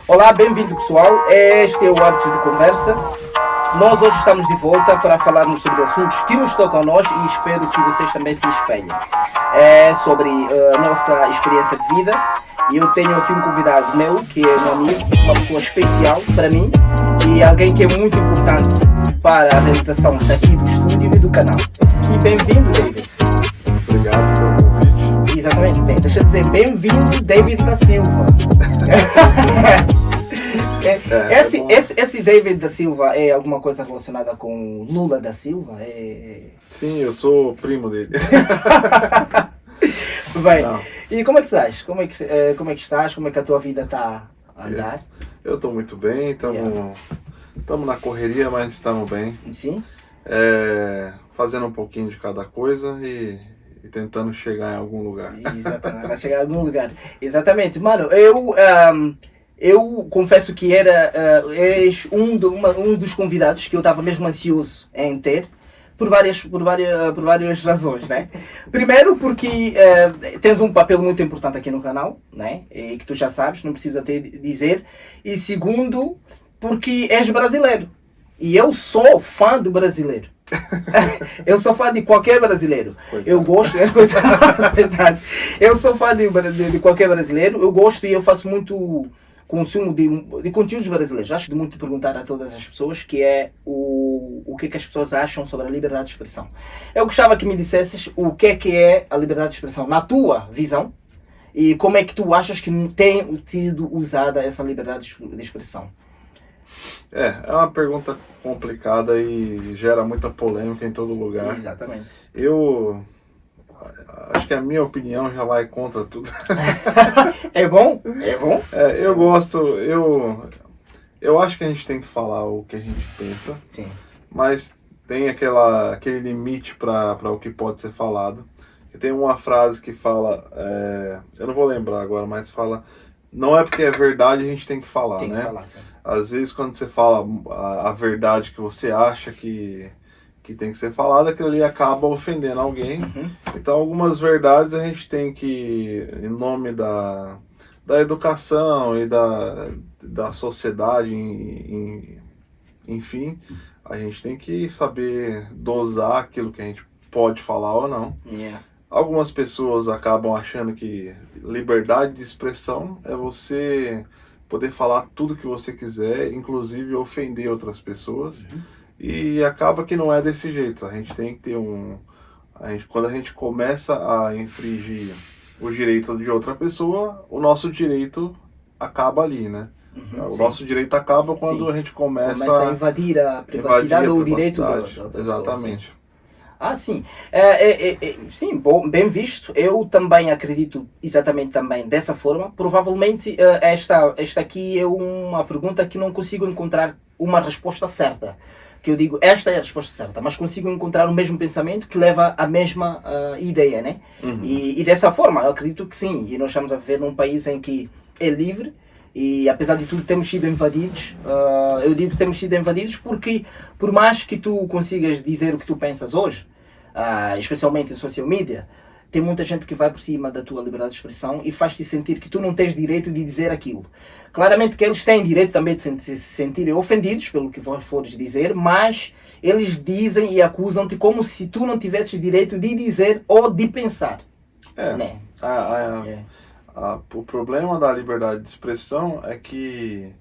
Olá, bem-vindo pessoal, este é o Hábitos de Conversa. Nós hoje estamos de volta para falarmos sobre assuntos que nos tocam a nós e espero que vocês também se espelhem. É sobre a nossa experiência de vida e eu tenho aqui um convidado meu, que é um amigo, uma pessoa especial para mim e alguém que é muito importante para a realização daqui do estúdio e do canal. E bem-vindo, David. Obrigado pelo convite. Exatamente, bem, deixa eu dizer, bem-vindo, David da Silva. Esse David da Silva é alguma coisa relacionada com Lula da Silva? Sim, eu sou primo dele. Bem, Não. e como é que estás? Como é que estás? Como é que a tua vida está a andar? Eu estou muito bem, estamos na correria, mas estamos bem. Sim? Fazendo um pouquinho de cada coisa e tentando chegar em algum lugar. Exatamente, vai chegar em algum lugar. Exatamente, mano, eu confesso que és um dos convidados que eu estava mesmo ansioso em ter, por várias razões, né? Primeiro porque tens um papel muito importante aqui no canal, né? E que tu já sabes, não precisa te dizer. E segundo, porque és brasileiro. E eu sou fã do brasileiro. Eu sou fã de qualquer brasileiro. Coitado. Eu gosto, verdade. Eu sou fã de qualquer brasileiro. Eu gosto e eu faço muito consumo de conteúdos brasileiros. Acho de muito perguntar a todas as pessoas que é o que as pessoas acham sobre a liberdade de expressão. Eu gostava que me dissesses o que é a liberdade de expressão na tua visão e como é que tu achas que tem sido usada essa liberdade de expressão. É uma pergunta complicada e gera muita polêmica em todo lugar. Exatamente. Eu acho que a minha opinião já vai contra tudo. É bom? É bom? Eu gosto, eu acho que a gente tem que falar o que a gente pensa. Sim. Mas tem aquele limite para o que pode ser falado. E tem uma frase que fala, eu não vou lembrar agora, mas fala, não é porque é verdade a gente tem que falar, Sim, né? falar, sim. Às vezes quando você fala a verdade que você acha que tem que ser falada, aquilo ali acaba ofendendo alguém. Uhum. Então algumas verdades a gente tem que, em nome da educação e da sociedade, enfim, a gente tem que saber dosar aquilo que a gente pode falar ou não. Yeah. Algumas pessoas acabam achando que liberdade de expressão é você poder falar tudo que você quiser, inclusive ofender outras pessoas. Uhum. E acaba que não é desse jeito. A gente tem que ter quando a gente começa a infringir o direito de outra pessoa, o nosso direito acaba ali, né? Uhum, O sim. nosso direito acaba quando Sim. a gente começa Começa a invadir a privacidade ou o direito da privacidade. outra pessoa, Exatamente. sim. Ah, sim. Sim, bom, bem visto. Eu também acredito exatamente também dessa forma. Provavelmente esta aqui é uma pergunta que não consigo encontrar uma resposta certa. Que eu digo, esta é a resposta certa, mas consigo encontrar o mesmo pensamento que leva à mesma ideia, né? Uhum. E dessa forma, eu acredito que sim. E nós estamos a viver num país em que é livre. E apesar de tudo temos sido invadidos, eu digo que temos sido invadidos porque por mais que tu consigas dizer o que tu pensas hoje, especialmente em social media, tem muita gente que vai por cima da tua liberdade de expressão e faz-te sentir que tu não tens direito de dizer aquilo. Claramente que eles têm direito também de se sentirem ofendidos pelo que fores dizer, mas eles dizem e acusam-te como se tu não tivesses direito de dizer ou de pensar. Né? O problema da liberdade de expressão é que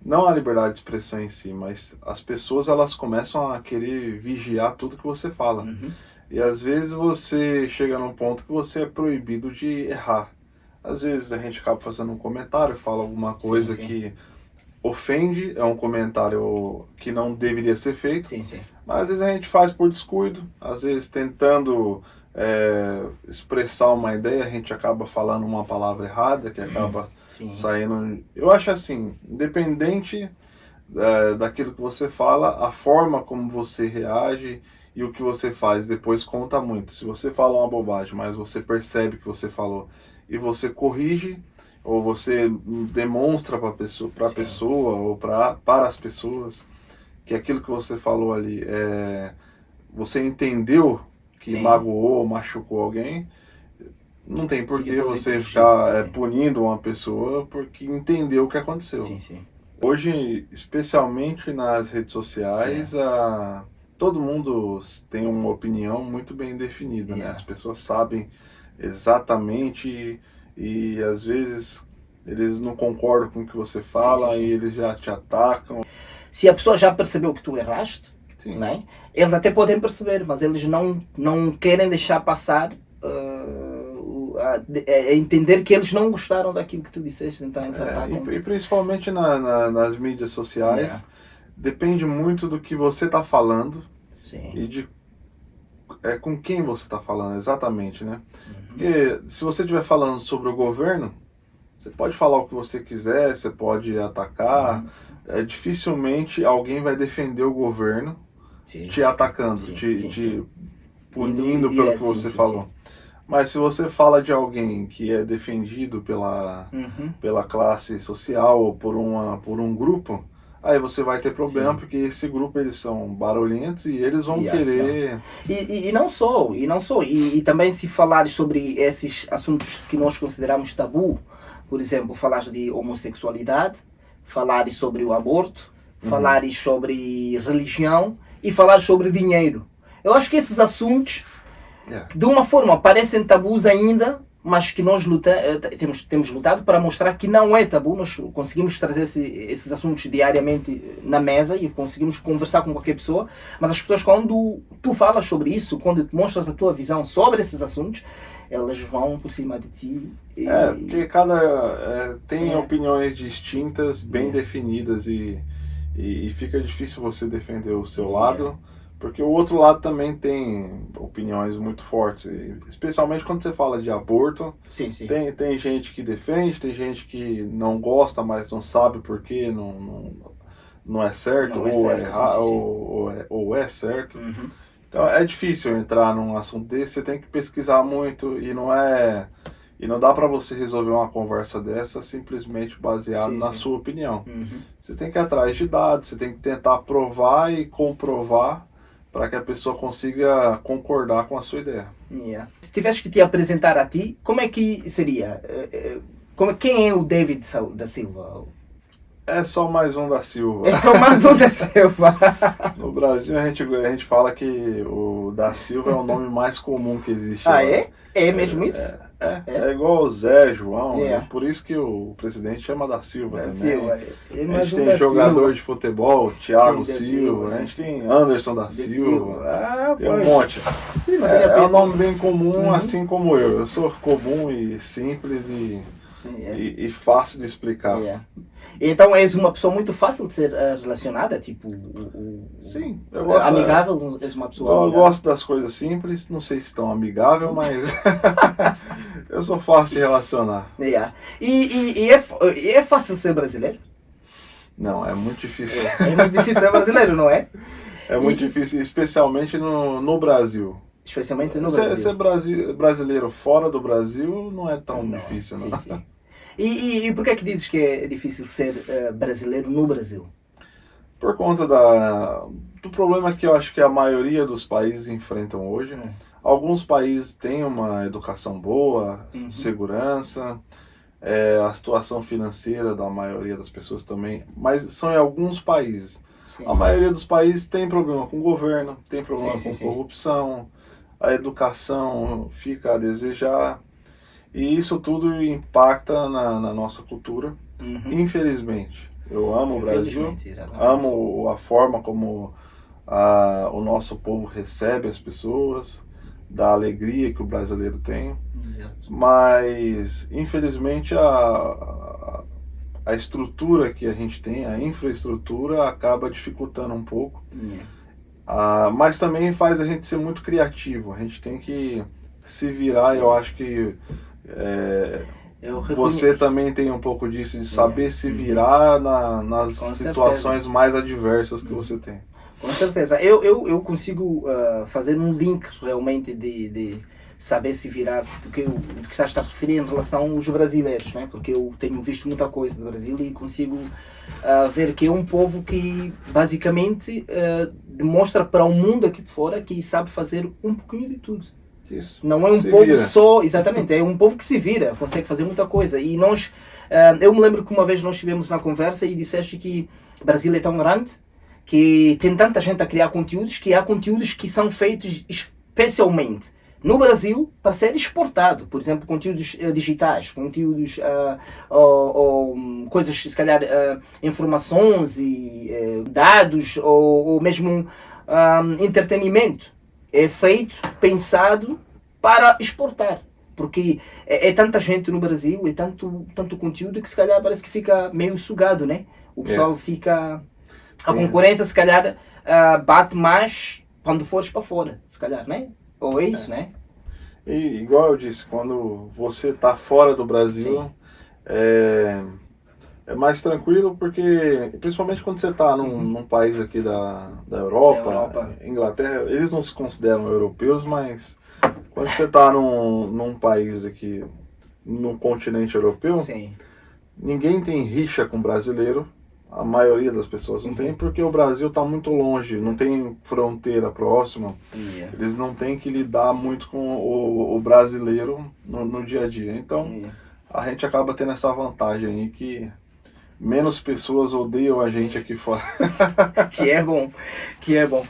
não a liberdade de expressão em si, mas as pessoas elas começam a querer vigiar tudo que você fala. Uhum. E às vezes você chega num ponto que você é proibido de errar. Às vezes a gente acaba fazendo um comentário, fala alguma coisa Sim. que ofende, é um comentário que não deveria ser feito. Sim, sim. Mas às vezes a gente faz por descuido, às vezes tentando expressar uma ideia, a gente acaba falando uma palavra errada, que acaba Sim. saindo... Eu acho assim, independente daquilo que você fala, a forma como você reage e o que você faz depois conta muito. Se você fala uma bobagem, mas você percebe que você falou e você corrige, ou você demonstra para a pessoa ou para as pessoas que aquilo que você falou ali você entendeu que Sim. magoou ou machucou alguém, não tem por E que depois você corrigir, ficar sim. punindo uma pessoa porque entendeu o que aconteceu. Sim, sim. Hoje, especialmente nas redes sociais, todo mundo tem uma opinião muito bem definida, né? Yeah. As pessoas sabem exatamente e às vezes eles não concordam com o que você Sim, sim, fala e sim. eles já te atacam. Se a pessoa já percebeu que tu erraste, Sim. né? Eles até podem perceber, mas eles não querem deixar passar entender que eles não gostaram daquilo que tu disseste, então eles atacam. E principalmente nas mídias sociais, Yeah. depende muito do que você está falando Sim. e de com quem você está falando exatamente, né? Uhum. Porque se você estiver falando sobre o governo, você pode falar o que você quiser, você pode atacar, dificilmente alguém vai defender o governo Sim. te atacando, Sim, te, sim, te sim. punindo Indo pelo que direto, você sim, falou. sim. Mas se você fala de alguém que é defendido pela classe social ou por um grupo, aí você vai ter problema, Sim. porque esse grupo eles são barulhentos e eles vão Yeah, querer... E não só, e também se falar sobre esses assuntos que nós consideramos tabu, por exemplo, falar de homossexualidade, falar sobre o aborto, falar sobre religião e falar sobre dinheiro. Eu acho que esses assuntos, de uma forma, parecem tabus ainda, mas que nós temos lutado para mostrar que não é tabu. Nós conseguimos trazer esses assuntos diariamente na mesa e conseguimos conversar com qualquer pessoa, mas as pessoas, quando tu falas sobre isso, quando tu mostras a tua visão sobre esses assuntos, elas vão por cima de ti. Porque tem opiniões distintas, bem definidas e fica difícil você defender o seu lado, porque o outro lado também tem opiniões muito fortes, especialmente quando você fala de aborto. Sim, sim. Tem gente que defende, tem gente que não gosta, mas não sabe por quê, não é certo, Não é ou certo, é errado, sim, sim. ou é certo. Então é difícil entrar num assunto desse, você tem que pesquisar muito e não dá para você resolver uma conversa dessa simplesmente baseado Sim, na sim. sua opinião. Você tem que ir atrás de dados, você tem que tentar provar e comprovar para que a pessoa consiga concordar com a sua ideia. Se tivesse que te apresentar a ti, como é que seria? Quem é o David da Silva? É só mais um da Silva. É só mais um da Silva. No Brasil a gente fala que o da Silva é o nome mais comum que existe. É? É mesmo isso? É igual o Zé, João, É. Por isso que o presidente chama da Silva Da também. Silva. A gente tem jogador de futebol, Thiago Silva, a gente tem Anderson da Silva, tem um monte. Sim, É um nome bem comum, assim como eu. Eu sou comum e simples e fácil de explicar. Então és uma pessoa muito fácil de ser relacionada, tipo Sim, eu gosto. Amigável, és uma pessoa Eu amigável. gosto das coisas simples, não sei se tão amigável, mas eu sou fácil de relacionar. E é fácil ser brasileiro? Não, é muito difícil. É muito difícil ser brasileiro, não é? É muito difícil, especialmente no Brasil. Especialmente no Brasil. Ser brasileiro fora do Brasil não é tão difícil, não. Sim. E por que é que dizes que é difícil ser brasileiro no Brasil? Por conta do problema que eu acho que a maioria dos países enfrentam hoje. Alguns países têm uma educação boa, segurança, a situação financeira da maioria das pessoas também, mas são em alguns países. Sim. A maioria dos países tem problema com o governo, tem problema com corrupção, a educação fica a desejar, e isso tudo impacta na nossa cultura, infelizmente. Eu amo o Brasil, amo a forma como o nosso povo recebe as pessoas, da alegria que o brasileiro tem, mas infelizmente a estrutura que a gente tem, a infraestrutura, acaba dificultando um pouco, mas também faz a gente ser muito criativo, a gente tem que se virar. Eu acho que você também tem um pouco disso, de saber se virar nas situações mais adversas que você tem. Com certeza. Eu consigo fazer um link realmente de saber se virar do que estás a referir em relação aos brasileiros, né? Porque eu tenho visto muita coisa do Brasil e consigo ver que é um povo que basicamente demonstra para o mundo aqui de fora que sabe fazer um pouquinho de tudo. Isso. Não é um Se povo vira. só, exatamente, é um povo que se vira, consegue fazer muita coisa. E nós, eu me lembro que uma vez nós estivemos na conversa e disseste que o Brasil é tão grande, que tem tanta gente a criar conteúdos, que há conteúdos que são feitos especialmente no Brasil para ser exportado. Por exemplo, conteúdos digitais, conteúdos, ou coisas, se calhar, informações e dados, ou mesmo entretenimento. É feito, pensado para exportar. Porque é tanta gente no Brasil, é tanto conteúdo que se calhar parece que fica meio sugado, né? O pessoal fica... A concorrência se calhar bate mais quando fores para fora, se calhar, né? Ou é isso, né? E igual eu disse, quando você está fora do Brasil, é mais tranquilo, porque principalmente quando você está num país aqui da Europa, Inglaterra, eles não se consideram europeus, mas quando você está num país aqui, no continente europeu, Sim. ninguém tem rixa com brasileiro. A maioria das pessoas não tem, porque o Brasil está muito longe, não tem fronteira próxima. Eles não têm que lidar muito com o brasileiro no dia a dia. Então, a gente acaba tendo essa vantagem aí que menos pessoas odeiam a gente aqui fora. Que é bom, que é bom.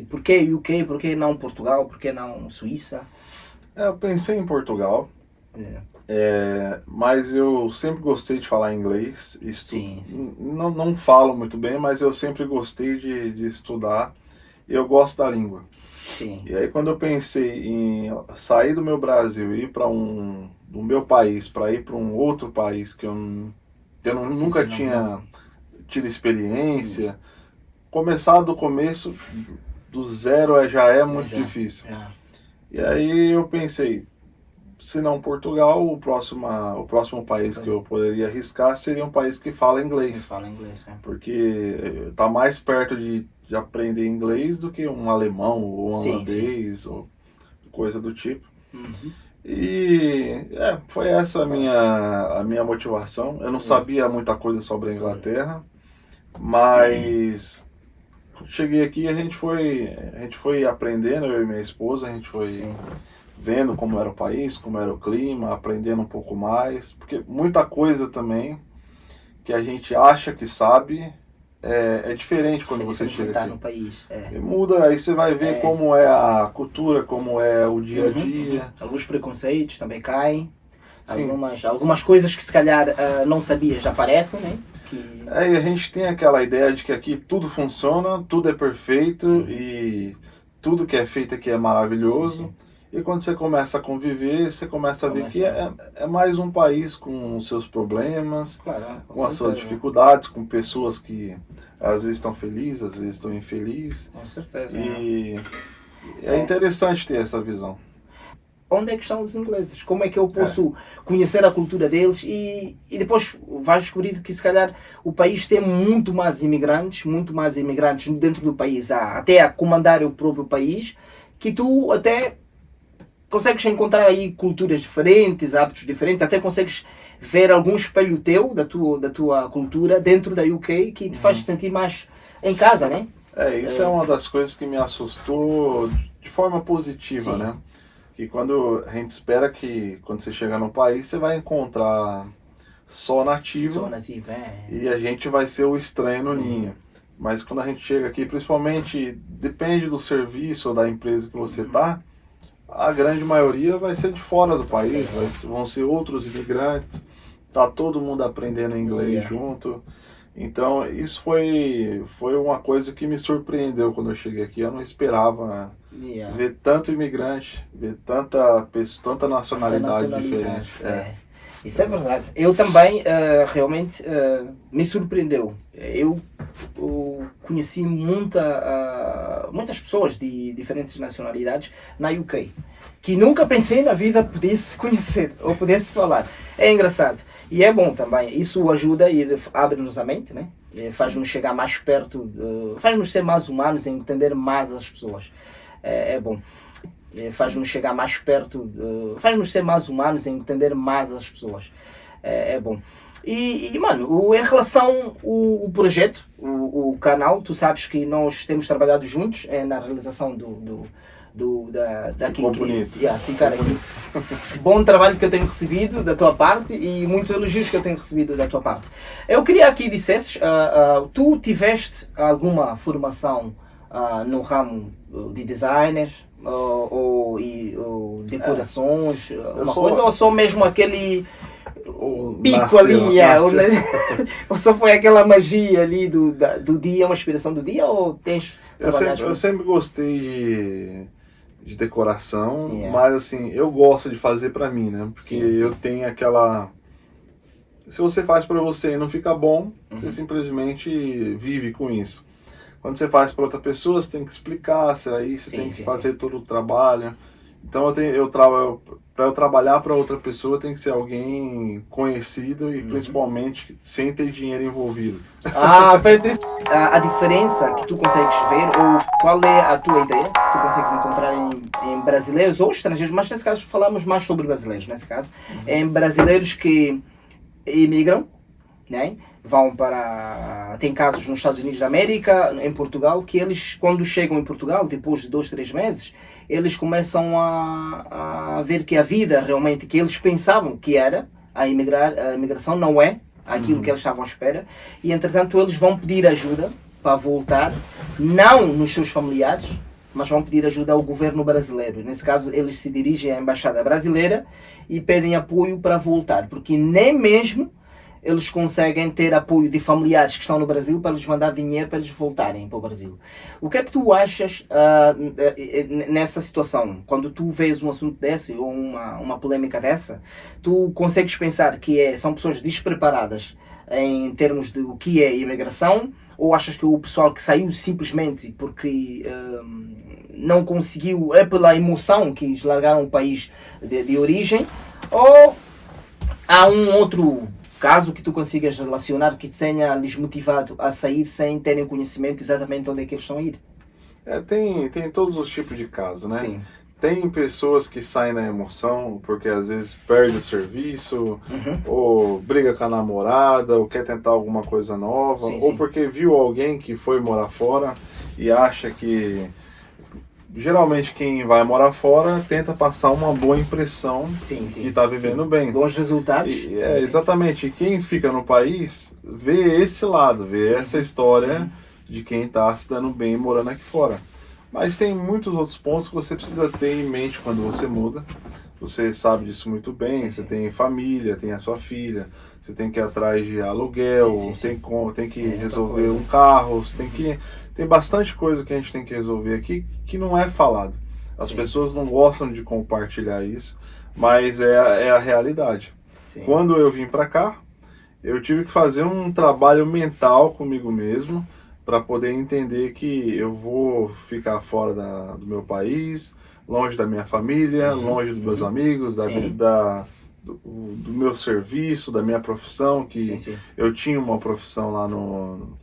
Por que UK? Por que não Portugal? Por que não Suíça? Eu pensei em Portugal. Mas eu sempre gostei de falar inglês. Não falo muito bem, mas eu sempre gostei de estudar. Eu gosto da língua. Sim. E aí quando eu pensei em sair do meu Brasil e ir para do meu país para ir para um outro país que eu nunca tinha tido experiência, começar do começo, do zero já é muito difícil. E aí eu pensei, se não Portugal, o próximo país que eu poderia arriscar seria um país que fala inglês. Porque está mais perto de aprender inglês do que um alemão ou um holandês ou coisa do tipo. E foi essa a minha motivação. Eu não sabia muita coisa sobre a Inglaterra, mas cheguei aqui e a gente foi aprendendo, eu e minha esposa, a gente foi vendo como era o país, como era o clima, aprendendo um pouco mais, porque muita coisa também que a gente acha que sabe é diferente quando você chega aqui. No país. E muda, aí você vai ver como é a cultura, como é o dia a dia. Alguns preconceitos também caem. Algumas coisas que se calhar não sabias já aparecem, né? E a gente tem aquela ideia de que aqui tudo funciona, tudo é perfeito e tudo que é feito aqui é maravilhoso. E quando você começa a conviver, você começa a ver que é mais um país com os seus problemas, com as suas dificuldades, com pessoas que às vezes estão felizes, às vezes estão infelizes. Com certeza. E é interessante ter essa visão. Onde é que estão os ingleses? Como é que eu posso conhecer a cultura deles? E depois vais descobrir que se calhar o país tem muito mais imigrantes dentro do país, até a comandar o próprio país, que tu até consegues encontrar aí culturas diferentes, hábitos diferentes, até consegues ver algum espelho teu, da tua cultura, dentro da UK, que te faz sentir mais em casa, né? Isso é uma das coisas que me assustou de forma positiva, né? Que quando a gente espera que quando você chegar no país, você vai encontrar só nativo, e a gente vai ser o estranho no ninho. Mas quando a gente chega aqui, principalmente, depende do serviço ou da empresa que você está, a grande maioria vai ser de fora do país, vão ser outros imigrantes, tá todo mundo aprendendo inglês junto. Então isso foi uma coisa que me surpreendeu quando eu cheguei aqui. Eu não esperava ver tanto imigrante, ver tanta nacionalidade diferente. Isso é verdade. Eu também realmente me surpreendeu. Eu conheci muitas pessoas de diferentes nacionalidades na UK, que nunca pensei na vida pudesse conhecer ou pudesse falar. É engraçado. E é bom também. Isso ajuda e abre-nos a mente, né? Faz-nos chegar mais perto, faz-nos ser mais humanos e entender mais as pessoas. É bom. Faz-nos chegar mais perto, faz-nos ser mais humanos e entender mais as pessoas. É bom. E mano, em relação ao projeto, o canal, tu sabes que nós temos trabalhado juntos na realização daqui. Ficou bonito. Ficar aqui. Bom trabalho que eu tenho recebido da tua parte e muitos elogios que eu tenho recebido da tua parte. Eu queria aqui dissesses, tu tiveste alguma formação no ramo de designers ou decorações, alguma coisa, ou só mesmo aquele pico ali, ou só foi aquela magia ali do dia, uma inspiração do dia, ou tens eu sempre gostei de decoração, mas assim, eu gosto de fazer pra mim, né? Porque eu tenho aquela... Se você faz pra você e não fica bom, você simplesmente vive com isso. Quando você faz pra outra pessoa, você tem que explicar, aí você tem que fazer todo o trabalho. Então para eu trabalhar para outra pessoa tem que ser alguém conhecido e principalmente sem ter dinheiro envolvido. A diferença que tu consegues ver, ou qual é a tua ideia que tu consegues encontrar em brasileiros ou estrangeiros, mas nesse caso falamos mais sobre brasileiros, nesse caso, em brasileiros que imigram, né? Vão para... Tem casos nos Estados Unidos da América, em Portugal, que eles, quando chegam em Portugal, depois de 2, 3 meses, eles começam a ver que a vida realmente que eles pensavam que era, a imigração não é aquilo que eles estavam à espera, e entretanto eles vão pedir ajuda para voltar, não nos seus familiares, mas vão pedir ajuda ao governo brasileiro. Nesse caso, eles se dirigem à embaixada brasileira e pedem apoio para voltar, porque nem mesmo eles conseguem ter apoio de familiares que estão no Brasil para lhes mandar dinheiro para eles voltarem para o Brasil. O que é que tu achas nessa situação? Quando tu vês um assunto desse ou uma polêmica dessa, tu consegues pensar que são pessoas despreparadas em termos de o que é imigração, ou achas que o pessoal que saiu simplesmente porque não conseguiu, é pela emoção que eles largaram o país de origem, ou há um outro caso que tu consigas relacionar que tenha lhes motivado a sair sem terem conhecimento exatamente onde é que eles estão a ir? Tem todos os tipos de casos, né? Sim. Tem pessoas que saem na emoção porque às vezes perde o serviço, ou briga com a namorada, ou quer tentar alguma coisa nova, ou porque viu alguém que foi morar fora e acha que... Geralmente quem vai morar fora tenta passar uma boa impressão que está vivendo bem. Bons resultados. Exatamente. E quem fica no país vê esse lado, vê essa história de quem está se dando bem morando aqui fora. Mas tem muitos outros pontos que você precisa ter em mente quando você muda. Você sabe disso muito bem, você tem família, tem a sua filha, você tem que ir atrás de aluguel, tem que resolver um carro, tem bastante coisa que a gente tem que resolver aqui que não é falado. As pessoas não gostam de compartilhar isso, mas é a realidade. Quando eu vim para cá, eu tive que fazer um trabalho mental comigo mesmo para poder entender que eu vou ficar fora do meu país, longe da minha família, longe dos meus amigos, do meu serviço, da minha profissão, que eu tinha uma profissão lá no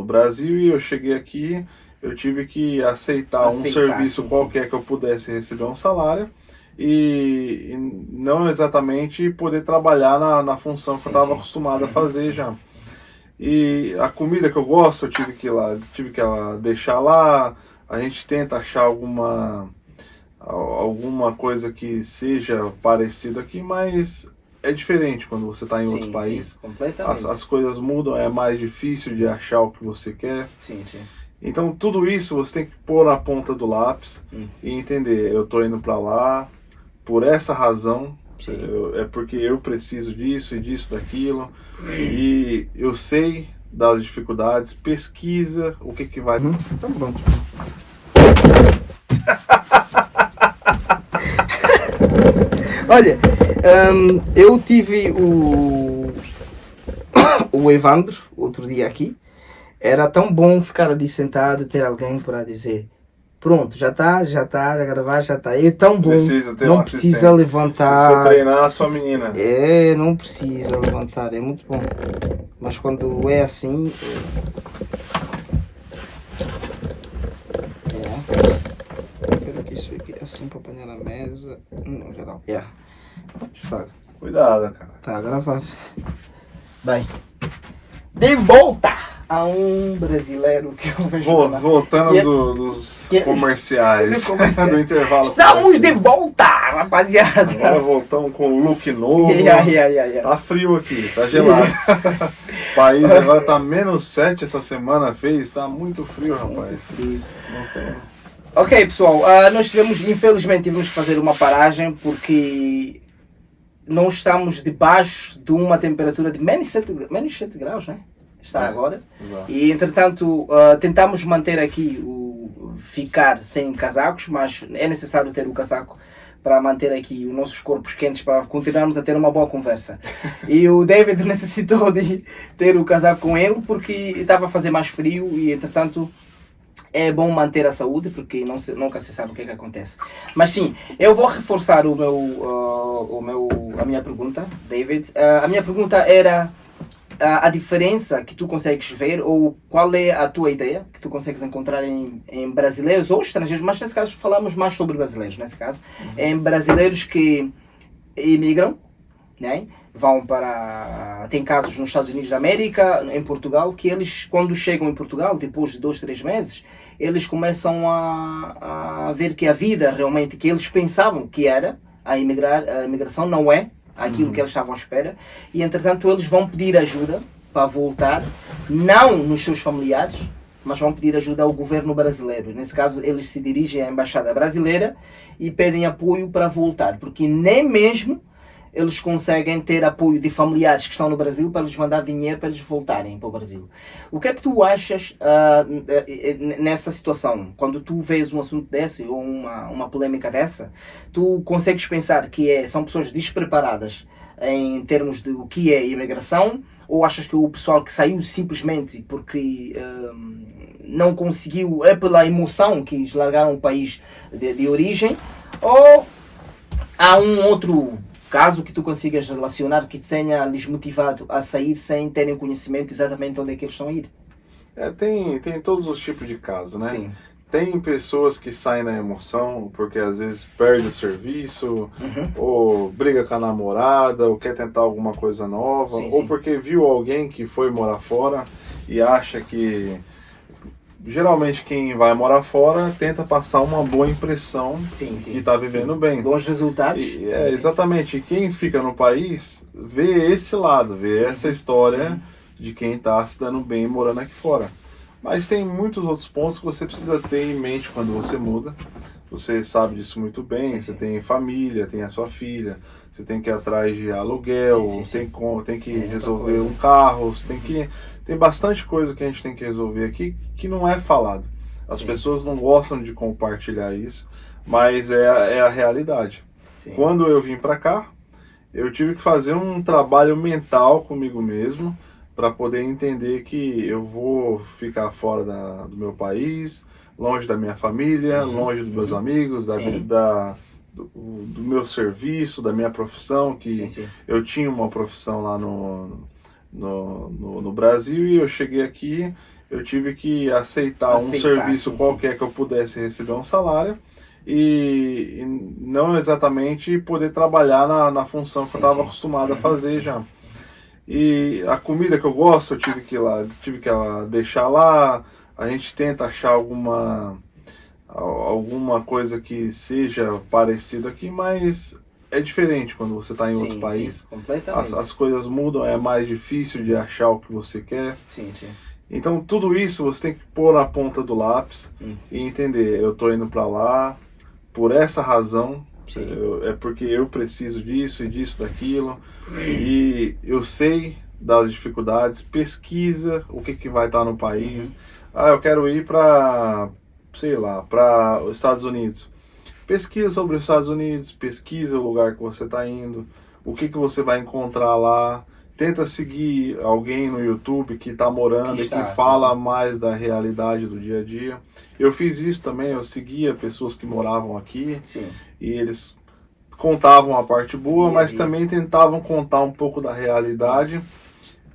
Brasil e eu cheguei aqui, eu tive que aceitar um serviço qualquer que eu pudesse receber um salário e não exatamente poder trabalhar na função que eu estava acostumado a fazer já. E a comida que eu gosto, eu tive que deixar lá. A gente tenta achar alguma coisa que seja parecido aqui, mas é diferente quando você está em outro país. Completamente. As coisas mudam, é mais difícil de achar o que você quer. Então tudo isso você tem que pôr na ponta do lápis e entender, eu estou indo para lá por essa razão, é porque eu preciso disso e disso, daquilo, e eu sei das dificuldades, pesquisa o que vai... Tá bom. Olha, eu tive o Evandro outro dia aqui. Era tão bom ficar ali sentado e ter alguém para dizer: pronto, já gravar, já está. É tão bom, não precisa levantar. Você precisa treinar a sua menina. Não precisa levantar, é muito bom. Mas quando é assim... Espero que isso fique assim para apanhar a mesa. Não, já dá. Cuidado, cara. Tá gravado. Bem, de volta! há um brasileiro que eu vejo lá, Voltando que é- dos que é- comerciais, do comercial. do intervalo. Estamos de comercial. volta, rapaziada! Agora voltamos com o look novo. Yeah. Tá frio aqui, tá gelado. O país agora tá -7 essa semana, tá muito frio, rapaz. Frio. Não tem. Ok, pessoal, nós infelizmente tivemos que fazer uma paragem porque não estamos debaixo de uma temperatura de -7 graus, né? Está agora. Exato. E entretanto, tentamos manter aqui ficar sem casacos, mas é necessário ter o casaco para manter aqui os nossos corpos quentes, para continuarmos a ter uma boa conversa. E o David necessitou de ter o casaco com ele porque estava a fazer mais frio e entretanto é bom manter a saúde porque nunca se sabe o que é que acontece. Mas sim, eu vou reforçar a minha pergunta, David. A minha pergunta era a diferença que tu consegues ver ou qual é a tua ideia que tu consegues encontrar em brasileiros ou estrangeiros, mas nesse caso falamos mais sobre brasileiros, nesse caso, em brasileiros que imigram, né? Vão para... Tem casos nos Estados Unidos da América, em Portugal, que eles, quando chegam em Portugal, depois de 2, 3 meses, eles começam a ver que a vida realmente que eles pensavam que era, a imigração não é aquilo que eles estavam à espera, e entretanto eles vão pedir ajuda para voltar, não nos seus familiares, mas vão pedir ajuda ao governo brasileiro. Nesse caso, eles se dirigem à embaixada brasileira e pedem apoio para voltar, porque nem mesmo eles conseguem ter apoio de familiares que estão no Brasil para lhes mandar dinheiro para eles voltarem para o Brasil. O que é que tu achas nessa situação? Quando tu vês um assunto desse ou uma polêmica dessa, tu consegues pensar que são pessoas despreparadas em termos de o que é imigração, ou achas que o pessoal que saiu simplesmente porque não conseguiu, é pela emoção que eles largaram o país de origem, ou há um outro caso que tu consigas relacionar que tenha lhes motivado a sair sem terem conhecimento exatamente onde é que eles estão a ir? Tem todos os tipos de casos, né? Sim. Tem pessoas que saem na emoção porque às vezes perde o serviço, ou briga com a namorada, ou quer tentar alguma coisa nova, Sim, ou sim. porque viu alguém que foi morar fora e acha que... Geralmente quem vai morar fora tenta passar uma boa impressão Sim, sim. que está vivendo bem. Bons resultados. E, Sim, sim. exatamente. E quem fica no país vê esse lado, vê essa história de quem está se dando bem morando aqui fora. Mas tem muitos outros pontos que você precisa ter em mente quando você muda. Você sabe disso muito bem. Sim, você sim. tem família, tem a sua filha, você tem que ir atrás de aluguel, Sim, sim, sim. tem que É, outra resolver coisa. um carro, tem bastante coisa que a gente tem que resolver aqui que não é falado. As Sim. pessoas não gostam de compartilhar isso, mas é a realidade. Sim. Quando eu vim para cá, eu tive que fazer um trabalho mental comigo mesmo para poder entender que eu vou ficar fora do meu país, longe da minha família, longe dos meus amigos, Sim. do meu serviço, da minha profissão, que Sim, sim. eu tinha uma profissão lá no Brasil e eu cheguei aqui, eu tive que aceitar um serviço sim, qualquer que eu pudesse receber um salário e não exatamente poder trabalhar na função que Sim, eu estava sim. acostumado a fazer já. E a comida que eu gosto, eu tive que deixar lá. A gente tenta achar alguma coisa que seja parecido aqui, mas é diferente quando você está em outro Sim, país. sim, completamente. As coisas mudam, é mais difícil de achar o que você quer. Sim, sim. Então tudo isso você tem que pôr na ponta do lápis e entender, eu estou indo para lá por essa razão, Sim. é porque eu preciso disso e disso, daquilo, e eu sei das dificuldades, pesquisa o que vai estar no país. Eu quero ir para, sei lá, para os Estados Unidos. Pesquisa sobre os Estados Unidos, pesquisa o lugar que você está indo, o que você vai encontrar lá. Tenta seguir alguém no YouTube que está morando e que fala mais da realidade do dia a dia. Eu fiz isso também, eu seguia pessoas que moravam aqui e eles contavam a parte boa, mas também tentavam contar um pouco da realidade,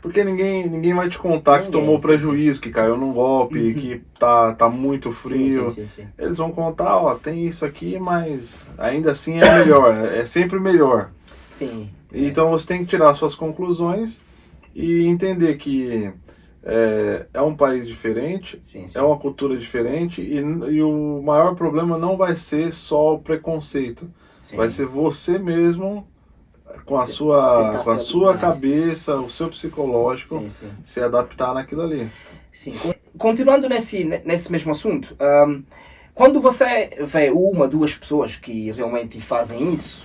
porque ninguém vai te contar que tomou prejuízo, que caiu num golpe, que tá muito frio. Eles vão contar, ó, tem isso aqui, mas ainda assim é melhor, é sempre melhor. Sim. Então você tem que tirar suas conclusões e entender que é um país diferente, Sim, é uma cultura diferente e o maior problema não vai ser só o preconceito, sim. vai ser você mesmo com a Tentar se sua alinhar. cabeça, o seu psicológico Sim, sim. se adaptar naquilo ali. Sim. Continuando nesse mesmo assunto, quando você vê uma, duas pessoas que realmente fazem isso,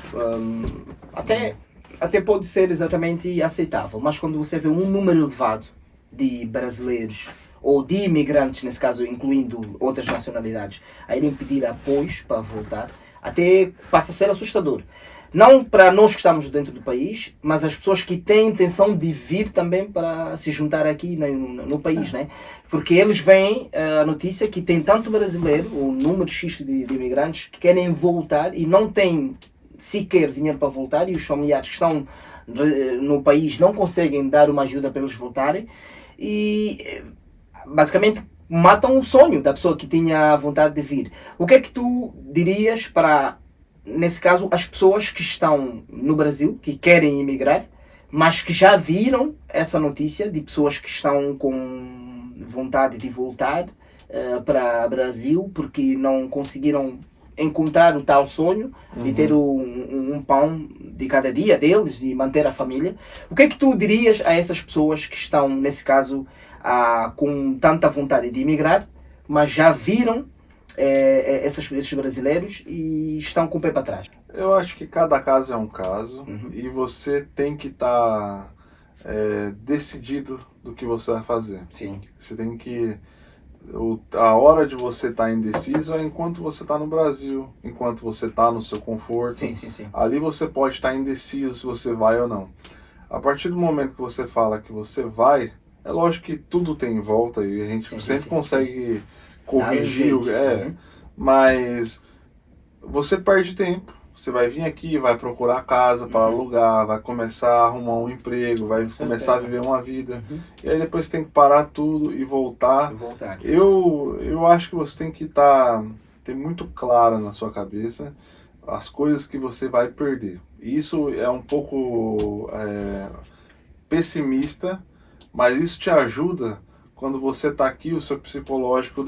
até pode ser exatamente aceitável, mas quando você vê um número elevado de brasileiros ou de imigrantes, nesse caso incluindo outras nacionalidades, a irem pedir apoios para voltar, até passa a ser assustador. Não para nós que estamos dentro do país, mas as pessoas que têm intenção de vir também para se juntar aqui no país, né? Porque eles veem a notícia que tem tanto brasileiro, o número X de imigrantes, que querem voltar e não têm sequer dinheiro para voltar, e os familiares que estão no país não conseguem dar uma ajuda para eles voltarem, e basicamente matam o sonho da pessoa que tinha vontade de vir. O que é que tu dirias para, nesse caso, as pessoas que estão no Brasil, que querem emigrar, mas que já viram essa notícia de pessoas que estão com vontade de voltar para o Brasil porque não conseguiram encontrar o tal sonho de ter um pão de cada dia deles e manter a família. O que é que tu dirias a essas pessoas que estão, nesse caso, com tanta vontade de emigrar, mas já viram esses brasileiros e estão com o pé para trás? Eu acho que cada caso é um caso e você tem que estar decidido do que você vai fazer. Sim. Você tem que... A hora de você estar indeciso é enquanto você está no Brasil, enquanto você está no seu conforto. Sim, sim, sim. Ali você pode estar indeciso se você vai ou não. A partir do momento que você fala que você vai, é lógico que tudo tem em volta e a gente sempre consegue corrigir, mas você perde tempo. Você vai vir aqui, vai procurar casa para alugar, vai começar a arrumar um emprego, vai começar a viver uma vida. E aí depois tem que parar tudo e voltar. Eu acho que você tem que ter muito claro na sua cabeça as coisas que você vai perder. Isso é um pouco pessimista, mas isso te ajuda quando você está aqui, o seu psicológico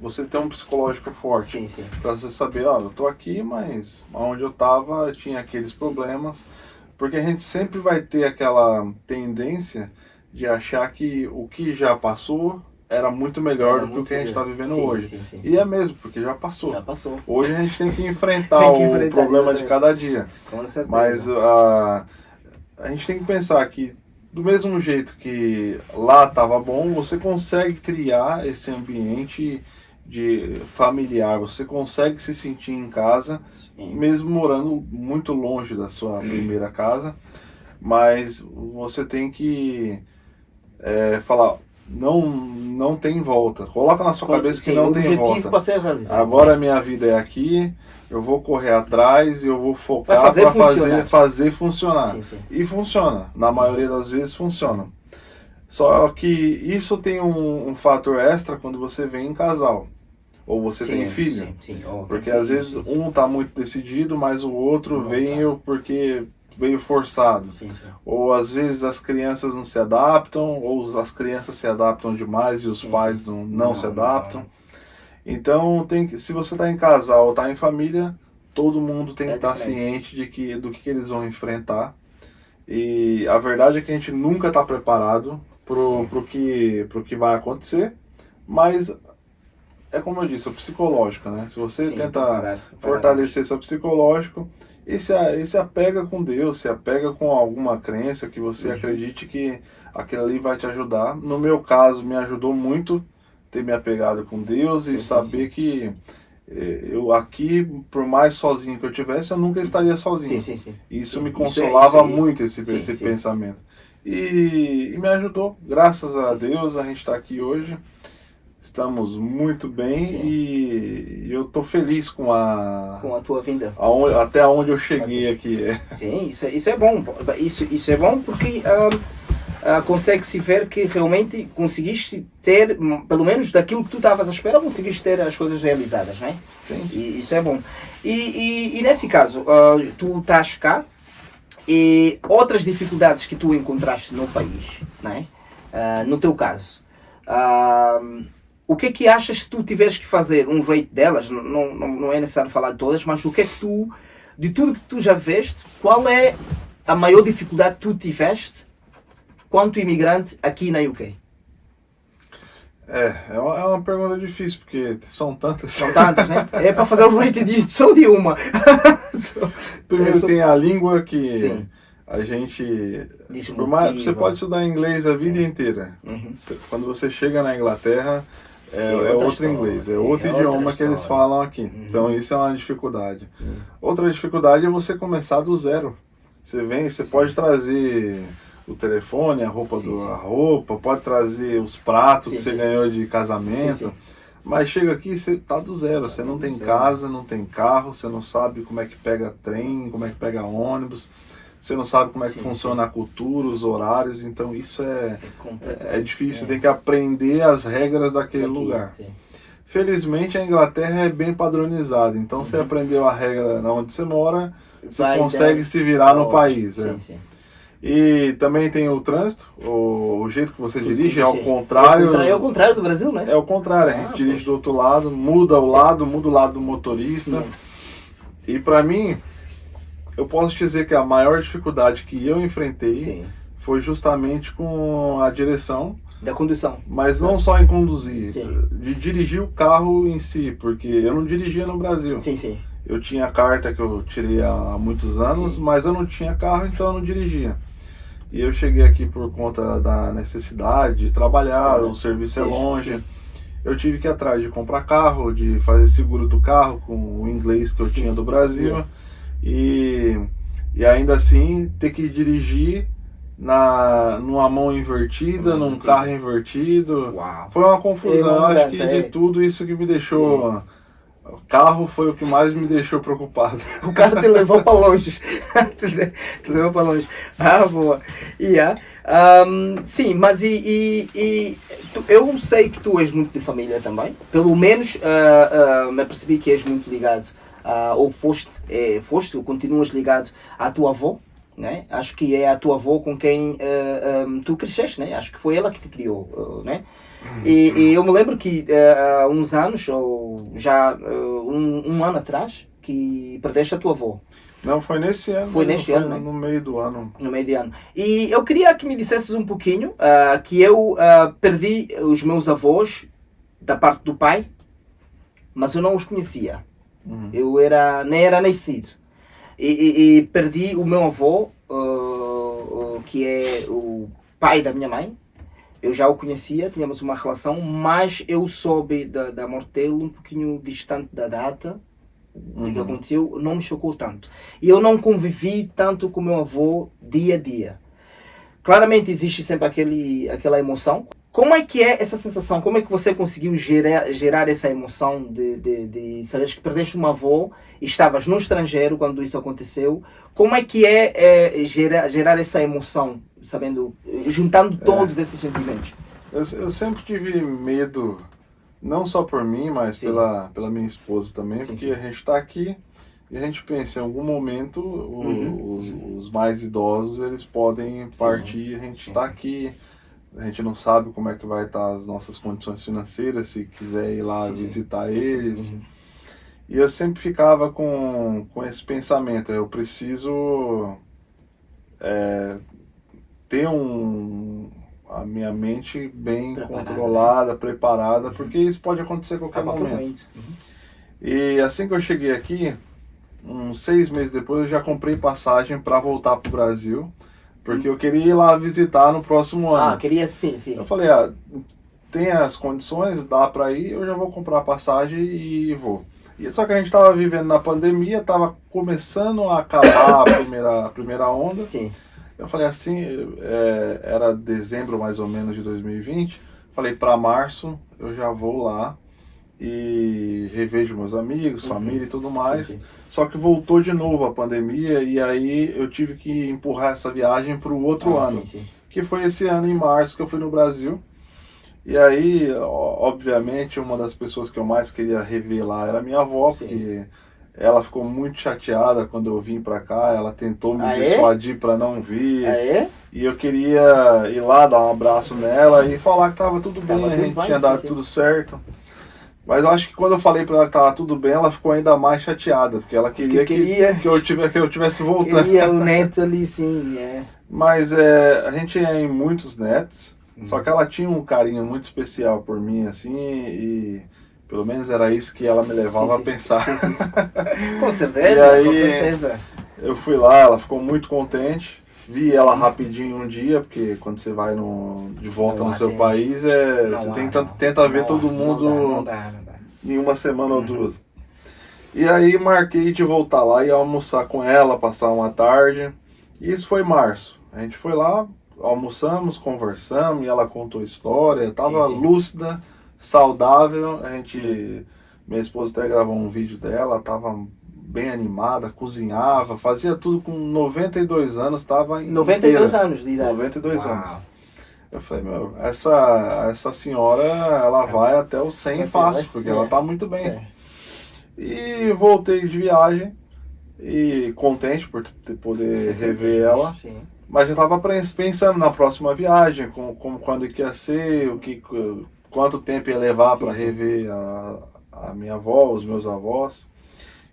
você tem um psicológico forte. Sim, sim. Para você saber, ó, eu tô aqui, mas onde eu tava tinha aqueles problemas. Porque a gente sempre vai ter aquela tendência de achar que o que já passou era muito melhor do que o que a gente está vivendo hoje. Sim, e é mesmo, porque já passou. Já passou. Hoje a gente tem que enfrentar o problema de cada dia. Com certeza. Mas a gente tem que pensar que do mesmo jeito que lá estava bom, você consegue criar esse ambiente de familiar, você consegue se sentir em casa, mesmo morando muito longe da sua primeira casa, mas você tem que falar, não tem volta. Coloca na sua cabeça que não tem volta. Para ser realizado. Agora a minha vida é aqui, eu vou correr atrás e eu vou focar para fazer funcionar. Sim. E funciona, na maioria das vezes funciona. Só que isso tem um fator extra quando você vem em casal. Ou você tem filho. Sim. Porque às vezes um está muito decidido, mas o outro veio porque veio forçado. Sim. Ou às vezes as crianças não se adaptam, ou as crianças se adaptam demais e os pais não se adaptam. Então, se você está em casal ou está em família, todo mundo tem que estar ciente do que eles vão enfrentar. E a verdade é que a gente nunca está preparado pro que vai acontecer, mas é como eu disse, o psicológico, né? Se você tenta fortalecer seu psicológico e se apega com Deus, se apega com alguma crença que você acredite que aquilo ali vai te ajudar. No meu caso, me ajudou muito ter me apegado com Deus e saber que eu aqui, por mais sozinho que eu tivesse, eu nunca estaria sozinho. Isso me consolava muito, esse pensamento. E me ajudou, graças a Deus, a gente está aqui hoje. Estamos muito bem e eu estou feliz com a tua vinda. Até onde eu cheguei aqui. Sim, isso é bom. Isso é bom porque consegue-se ver que realmente conseguiste ter, pelo menos daquilo que tu estavas à espera, conseguiste ter as coisas realizadas, não é? Sim. E isso é bom. E nesse caso, tu estás cá e outras dificuldades que tu encontraste no país, não é? no teu caso. Ah, o que é que achas se tu tiveres que fazer um rate delas? Não é necessário falar de todas, mas o que é que tu, de tudo que tu já veste, qual é a maior dificuldade que tu tiveste quanto imigrante aqui na UK? É uma pergunta difícil, porque são tantas. São tantas, né? É para fazer o rate só de uma. Primeiro tem a língua que Sim. a gente... Desmotiva. Você pode estudar inglês a vida inteira. Uhum. Quando você chega na Inglaterra, é outra outro história. inglês, é É outro outra idioma que eles história. falam aqui. Então isso é uma dificuldade. Outra dificuldade é você começar do zero. Você pode trazer o telefone, a roupa, a roupa, pode trazer os pratos que você ganhou de casamento. Mas chega aqui, você tá do zero, você não tem casa, não tem carro, você não sabe como é que pega trem, como é que pega ônibus, você não sabe como é que funciona a cultura, os horários, então isso é difícil, tem que aprender as regras daquele lugar. Felizmente a Inglaterra é bem padronizada, então você aprendeu a regra onde você mora, você consegue se virar no país. E também tem o trânsito, o jeito que você dirige é ao contrário. É o contrário do Brasil, né? É o contrário, a gente dirige do outro lado, muda o lado do motorista. E para mim, eu posso dizer que a maior dificuldade que eu enfrentei foi justamente com a direção. Da condução. Mas não só em conduzir, de dirigir o carro em si, porque eu não dirigia no Brasil. Eu tinha a carta que eu tirei há muitos anos, mas eu não tinha carro, então eu não dirigia. E eu cheguei aqui por conta da necessidade de trabalhar, o serviço é longe. Eu tive que ir atrás de comprar carro, de fazer seguro do carro com o inglês que eu tinha do Brasil. E ainda assim ter que dirigir numa mão invertida, num carro invertido. Foi uma confusão. Eu acho que de tudo isso que me deixou... O carro foi o que mais me deixou preocupado. O carro te levou para longe. Te levou para longe. Ah, boa. Sim, mas eu sei que tu és muito de família também. Pelo menos me percebi que és muito ligado, ou ou continuas ligado à tua avó. Né? Acho que é a tua avó com quem tu cresceste, né? Acho que foi ela que te criou, né? E eu me lembro que há uns anos, ou já um ano atrás, que perdeste a tua avó. Não, foi nesse ano. Foi neste ano, no meio do ano. No meio de ano. E eu queria que me dissesses um pouquinho que eu perdi os meus avós da parte do pai, mas eu não os conhecia. Eu nem era nascido. E perdi o meu avô, que é o pai da minha mãe. Eu já o conhecia, tínhamos uma relação, mas eu soube da morte dele um pouquinho distante da data do que aconteceu, não me chocou tanto. E eu não convivi tanto com o meu avô dia a dia. Claramente existe sempre aquela emoção. Como é que é essa sensação? Como é que você conseguiu gerar essa emoção de saber que perdeste uma avó e estavas no estrangeiro quando isso aconteceu? Como é que é gerar essa emoção, sabendo, juntando todos esses sentimentos? Eu sempre tive medo, não só por mim, mas pela minha esposa também, porque a gente está aqui e a gente pensa, em algum momento os mais idosos eles podem partir, a gente está aqui. A gente não sabe como é que vai estar as nossas condições financeiras, se quiser ir lá visitar eles. E eu sempre ficava com esse pensamento, eu preciso ter a minha mente bem controlada, preparada, porque isso pode acontecer a qualquer momento. E assim que eu cheguei aqui, uns 6 meses depois, eu já comprei passagem para voltar para o Brasil, porque eu queria ir lá visitar no próximo ano. Queria sim. Eu falei, tem as condições, dá para ir, eu já vou comprar a passagem e vou. Só que a gente estava vivendo na pandemia, estava começando a acabar a primeira onda. Eu falei assim, era dezembro mais ou menos de 2020, falei para março eu já vou lá e revejo meus amigos, família e tudo mais. Só que voltou de novo a pandemia e aí eu tive que empurrar essa viagem para o outro ano, que foi esse ano em março que eu fui no Brasil. E aí, obviamente, uma das pessoas que eu mais queria rever lá era minha avó, porque Ela ficou muito chateada quando eu vim pra cá, ela tentou me Ah, é? dissuadir pra não vir. Ah, é? E eu queria ir lá dar um abraço nela e falar que tava tudo bem, Tava a tudo gente bem, tinha sim, dado sim. tudo certo. Mas eu acho que quando eu falei pra ela que tava tudo bem, ela ficou ainda mais chateada, porque ela queria, que eu tivesse voltando. Queria o neto ali, sim, é. Mas a gente é em muitos netos, só que ela tinha um carinho muito especial por mim, assim, e pelo menos era isso que ela me levava a pensar. Sim. Com E certeza, aí, com certeza. eu fui lá, ela ficou muito contente. Vi ela rapidinho um dia, porque quando você vai de volta Não no há seu tempo. país, Não você há, tenta ver não todo há, mundo não dá. em uma semana ou duas. E aí marquei de voltar lá e almoçar com ela, passar uma tarde. E isso foi em março. A gente foi lá, almoçamos, conversamos, e ela contou história, tava Sim. lúcida, saudável. Minha esposa até gravou um vídeo dela, tava bem animada, cozinhava, fazia tudo com 92 anos, estava 92 inteira. anos de idade. 92 Uau. anos. Eu falei, meu, essa senhora, ela vai até os 100 fácil, porque ela tá muito bem. Sim. E voltei de viagem, e contente por poder rever ela. Sim. Mas eu tava pensando na próxima viagem, quando que ia ser, quanto tempo ia levar para rever a minha avó, os meus avós.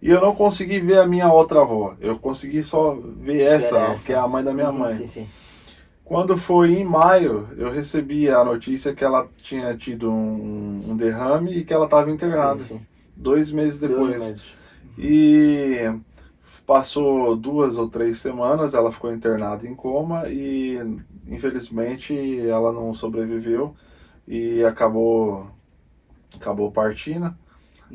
E eu não consegui ver a minha outra avó. Eu consegui só ver essa, que é a mãe da minha mãe. Sim. Quando foi em maio, eu recebi a notícia que ela tinha tido um derrame e que ela estava internada. Sim. 2 meses depois. 2 meses. E passou 2 ou 3 semanas, ela ficou internada em coma e infelizmente ela não sobreviveu e acabou partindo.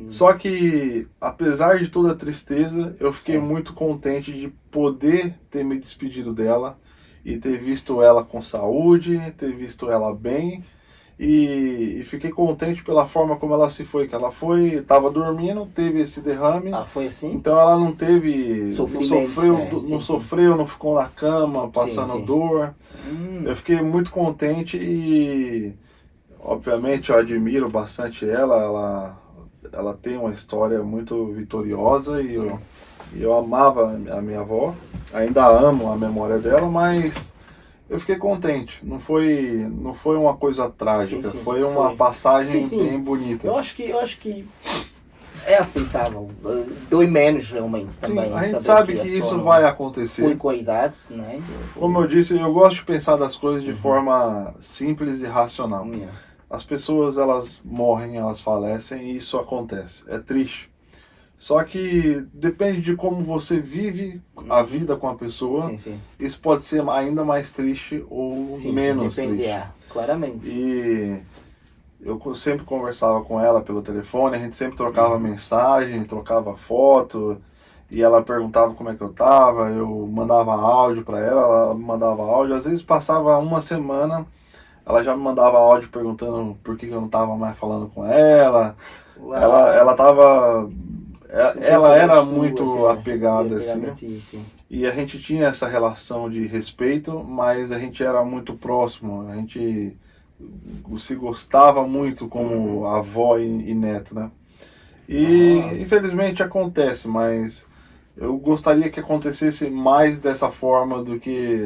Só que, apesar de toda a tristeza, eu fiquei muito contente de poder ter me despedido dela e ter visto ela com saúde, ter visto ela bem. E fiquei contente pela forma como ela se foi, que ela foi, estava dormindo, teve esse derrame. Ah, foi assim? Então ela não teve, não sofreu, não ficou na cama passando dor. Eu fiquei muito contente e, obviamente, eu admiro bastante ela. Ela tem uma história muito vitoriosa e eu amava a minha avó, ainda amo a memória dela, mas eu fiquei contente. Não foi uma coisa trágica, foi uma passagem bem bonita. Eu acho que é aceitável. Dói menos realmente também. A gente sabe que isso vai acontecer. Foi com a idade, né? Como eu disse, eu gosto de pensar das coisas de forma simples e racional. As pessoas, elas morrem, elas falecem e isso acontece. É triste. Só que depende de como você vive a vida com a pessoa. Isso pode ser ainda mais triste ou menos triste. Claramente. E eu sempre conversava com ela pelo telefone, a gente sempre trocava mensagem, trocava foto, e ela perguntava como é que eu tava, eu mandava áudio para ela mandava áudio. Às vezes passava uma semana, ela já me mandava áudio perguntando por que eu não tava mais falando com ela. Ela tava... Ela era muito apegada, assim. E a gente tinha essa relação de respeito, mas a gente era muito próximo. A gente se gostava muito como avó e neto, né? E infelizmente acontece, mas eu gostaria que acontecesse mais dessa forma do que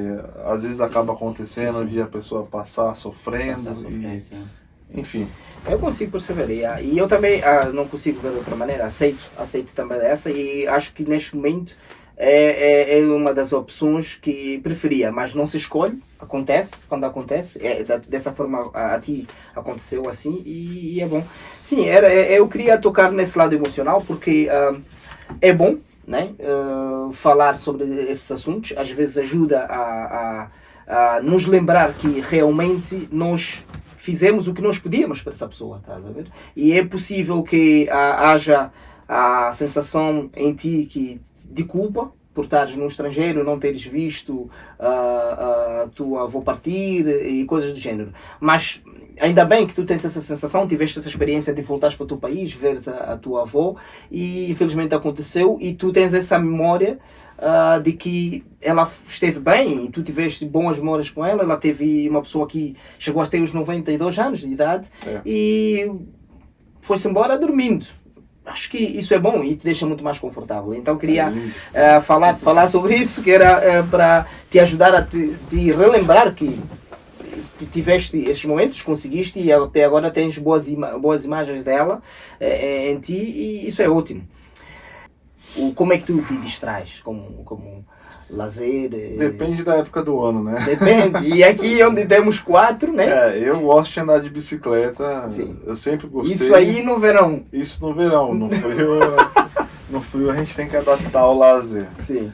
às vezes acaba acontecendo, de a pessoa passar sofrendo. Enfim. Eu consigo perceber, e eu também não consigo ver de outra maneira, aceito também essa, e acho que neste momento é uma das opções que preferia, mas não se escolhe, acontece, quando acontece, dessa forma a ti aconteceu assim, e é bom. Sim, eu queria tocar nesse lado emocional, porque é bom, né, falar sobre esses assuntos, às vezes ajuda a nos lembrar que realmente nós fizemos o que nós podíamos para essa pessoa, estás a ver? E é possível que haja a sensação em ti de culpa por estares no estrangeiro, não teres visto a tua avó partir e coisas do género. Mas ainda bem que tu tens essa sensação, tiveste essa experiência de voltares para o teu país, veres a tua avó, e infelizmente aconteceu, e tu tens essa memória de que ela esteve bem e tu tiveste boas memórias com ela. Ela teve uma pessoa que chegou a ter os 92 anos de idade e foi-se embora dormindo. acho que isso é bom e te deixa muito mais confortável. Então queria falar sobre isso, que era para te ajudar a te relembrar que tiveste esses momentos, conseguiste e até agora tens boas imagens dela em ti e isso é ótimo. Como é que tu te distrais como lazer? Depende da época do ano, né? Depende. E aqui onde temos 4, né? Eu gosto de andar de bicicleta. Sim. Eu sempre gostei. Isso aí no verão. Isso no verão. No frio a gente tem que adaptar ao lazer. Sim.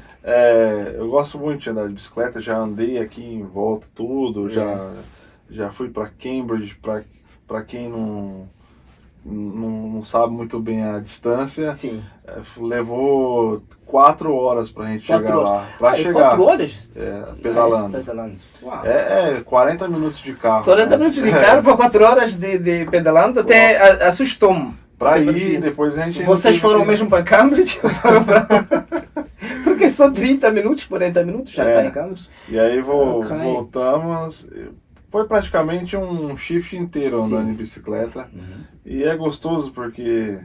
Eu gosto muito de andar de bicicleta. Já andei aqui em volta tudo. Já fui para Cambridge. Para quem não sabe muito bem a distância. Sim. Levou 4 horas pra gente chegar lá. Pra chegar. 4 horas? Pedalando. Uau. 40 minutos de carro. 40 minutos de carro para 4 horas de pedalando, até assustou-me. Pra ir, depois a gente... Vocês foram mesmo para Cambridge? Porque são 30 minutos, 40 minutos já está em Cambridge. E aí voltamos... Foi praticamente um shift inteiro andando de bicicleta. Uhum. E é gostoso porque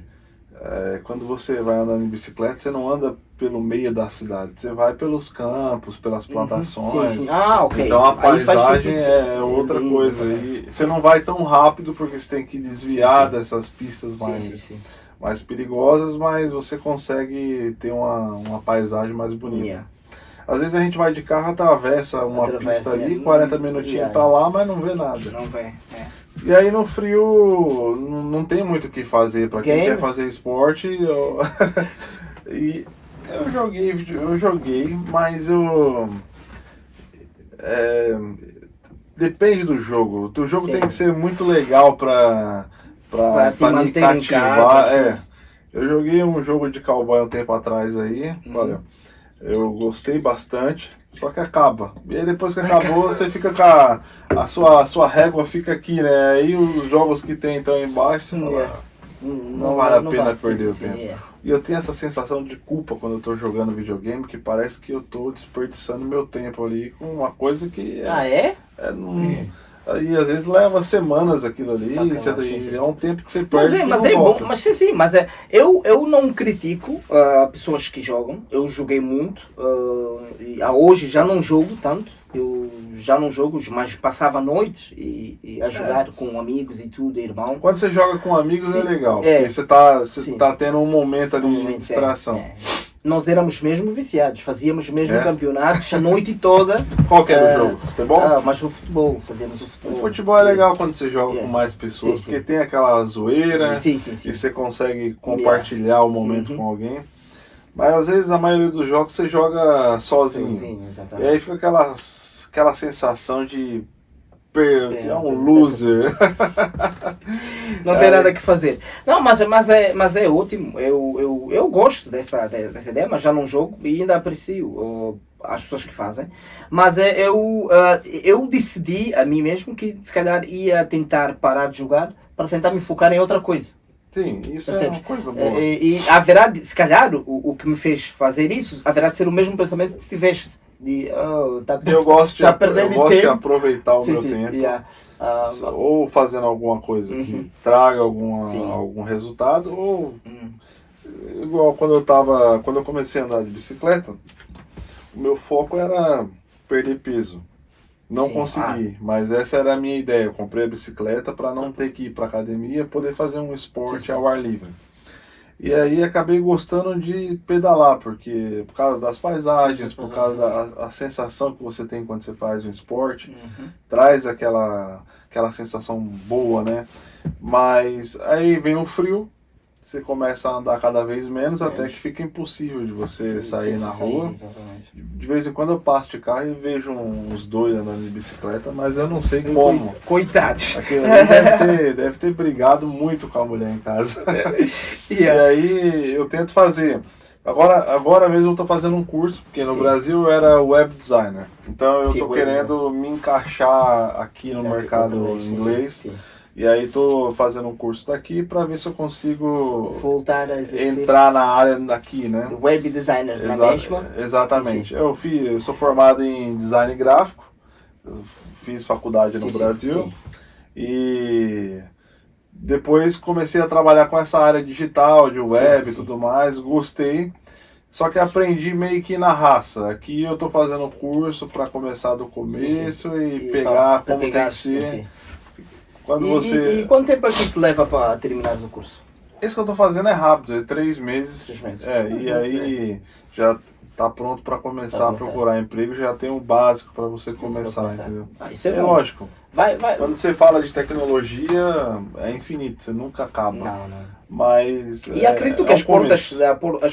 quando você vai andando em bicicleta, você não anda pelo meio da cidade. Você vai pelos campos, pelas plantações. Sim, sim. Ah, ok. Então a paisagem é sentido. outra coisa. E você não vai tão rápido porque você tem que desviar dessas pistas mais perigosas, mas você consegue ter uma paisagem mais bonita. Yeah. Às vezes a gente vai de carro, atravessa uma pista ali, 40 minutinhos tá lá, mas não vê nada. Não vê, E aí no frio não tem muito o que fazer para quem quer fazer esporte. E eu joguei, mas depende do jogo. O jogo tem que ser muito legal para me cativar. Em casa, eu joguei um jogo de cowboy um tempo atrás aí, olha. Eu gostei bastante, só que acaba. E aí depois que acabou, você fica com a sua régua fica aqui, né? Aí os jogos que tem então embaixo, você fala, não vale a pena perder o tempo. E eu tenho essa sensação de culpa quando eu tô jogando videogame, que parece que eu tô desperdiçando meu tempo ali com uma coisa que... Aí às vezes leva semanas aquilo ali, é um tempo que você perde. Mas é bom, eu não critico pessoas que jogam. Eu joguei muito, e hoje já não jogo tanto. Eu já não jogo, mas passava noites e a jogar com amigos e tudo, irmão. Quando você joga com amigos é legal, porque você tá tendo um momento ali de distração. Nós éramos mesmo viciados, fazíamos mesmo campeonatos a noite toda. Qual que era o jogo? Futebol? Mas o futebol, fazíamos o futebol. O futebol é legal quando você joga com mais pessoas, porque tem aquela zoeira e você consegue compartilhar o momento com alguém. Mas às vezes a maioria dos jogos você joga sozinho. E aí fica aquela sensação de é um loser. Não tem nada que fazer. Não, mas é ótimo. Eu gosto dessa ideia, mas já não jogo e ainda aprecio as pessoas que fazem. Mas eu decidi a mim mesmo que se calhar ia tentar parar de jogar para tentar me focar em outra coisa. Sim, isso é uma coisa boa. E haverá, se calhar, o que me fez fazer isso, haverá de ser o mesmo pensamento que tiveste. Eu gosto de aproveitar o meu tempo. Ou fazendo alguma coisa que traga algum resultado, ou igual quando eu comecei a andar de bicicleta, o meu foco era perder peso. Não consegui, mas essa era a minha ideia. Eu comprei a bicicleta para não ter que ir para academia, poder fazer um esporte ao ar livre. E aí acabei gostando de pedalar, porque por causa das paisagens, por causa da sensação que você tem quando você faz um esporte, traz aquela sensação boa, né? Mas aí vem o frio, você começa a andar cada vez menos, até que fica impossível de você sair na rua. De vez em quando eu passo de carro e vejo uns dois andando de bicicleta, mas eu não sei como. Coitados. Deve ter brigado muito com a mulher em casa. E aí eu tento fazer. Agora mesmo eu estou fazendo um curso, porque no Brasil eu era web designer. Então eu estou querendo me encaixar aqui no mercado inglês. E aí tô fazendo um curso daqui para ver se eu consigo voltar a entrar na área daqui, né? Web designer, na mesma? Exatamente. Eu sou formado em design gráfico, fiz faculdade no Brasil e Depois comecei a trabalhar com essa área digital, de web sim, e sim. tudo mais, gostei. Só que aprendi meio que na raça. Aqui eu tô fazendo curso para começar do Sim, sim. começo e E pegar para como tem pegar, que sim, ser. sim. Quando E você... quanto tempo é que te leva para terminares o curso? Esse que eu tô fazendo é rápido, é 3 meses. 3 meses. E aí já tá pronto para Para começar a começar. procurar emprego, já tem o básico para você Sim, para começar, começar. entendeu? Isso é É bom. lógico. Vai. Quando você fala de tecnologia, é infinito, você nunca acaba. Não. Mas E acredito que é as o começo.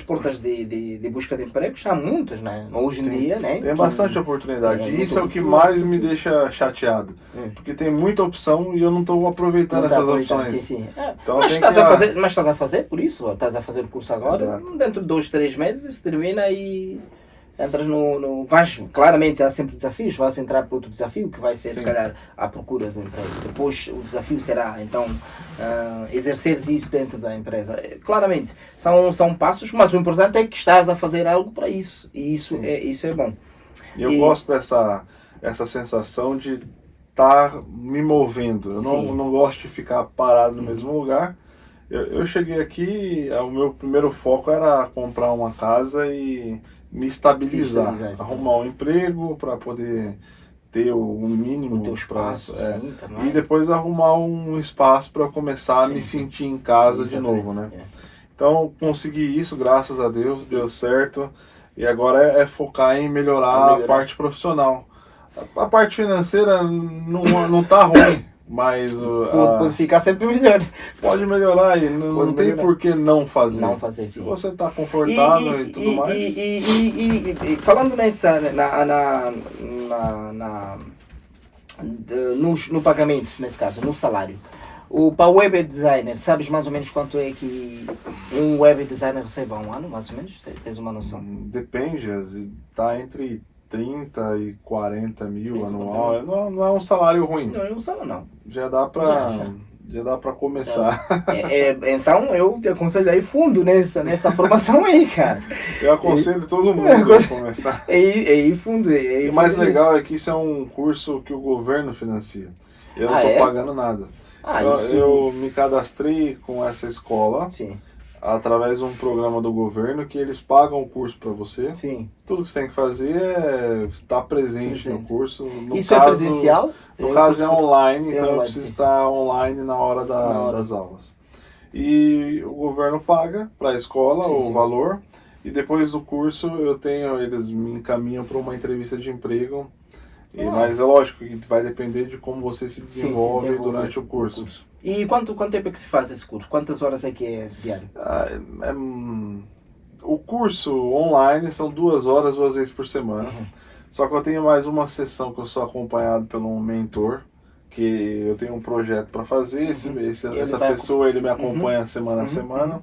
portas de busca de empregos há muitas, né? Hoje em dia, né? Tem Que bastante oportunidade. é E isso é o que muito mais sim, me sim. deixa chateado. Porque tem muita opção e eu não estou aproveitando Não está essas aproveitando, opções. sim. Então Mas tem estás que... a fazer por isso, estás a fazer o curso agora, Exato. dentro de 2, 3 meses isso termina e entras vais, claramente há sempre desafios, vais entrar para outro desafio que vai ser, se calhar, à procura do emprego. Depois o desafio será, então, exerceres isso dentro da empresa. Claramente, são passos, mas o importante é que estás a fazer algo para isso, e isso é bom. E eu gosto essa sensação de estar me movendo. Eu não gosto de ficar parado no mesmo lugar. Eu cheguei aqui, o meu primeiro foco era comprar uma casa e me estabilizar, arrumar um emprego para poder ter o mínimo O teu espaço, sim, também. e depois arrumar um espaço para começar a me sentir em casa de novo, né? Então consegui isso, graças a Deus, deu certo. E agora é focar em melhorar a parte profissional. A parte financeira não tá ruim, mas pode ficar sempre melhor. pode melhorar e não tem por que não fazer. Não fazer, sim. Se você está confortável e tudo mais. E falando no pagamento, nesse caso, no salário. Para o web designer, sabes mais ou menos quanto é que um web designer recebe a um ano, mais ou menos? Tens uma noção? Depende, está entre 30 e 40 mil anual. Não é um salário ruim. Não é um salário, não. Já dá para começar. Então eu te aconselho aí fundo nessa formação aí, cara. Eu aconselho todo mundo a começar. Fundo. E o mais legal é que isso é um curso que o governo financia. Eu não estou pagando nada. Eu me cadastrei com essa escola através de um programa do governo que eles pagam o curso para você. Sim. Tudo que você tem que fazer é estar presente no curso. Isso é presencial? No caso é online, então eu preciso estar online na hora das aulas. E o governo paga para a escola o valor e depois do curso eles me encaminham para uma entrevista de emprego. Mas é lógico que vai depender de como você se desenvolve durante o curso. E quanto tempo é que se faz esse curso? Quantas horas é que é diário? O curso online são 2 horas, 2 vezes por semana. Só que eu tenho mais uma sessão que eu sou acompanhado por um mentor, que eu tenho um projeto para fazer. Essa pessoa ele me acompanha semana a semana.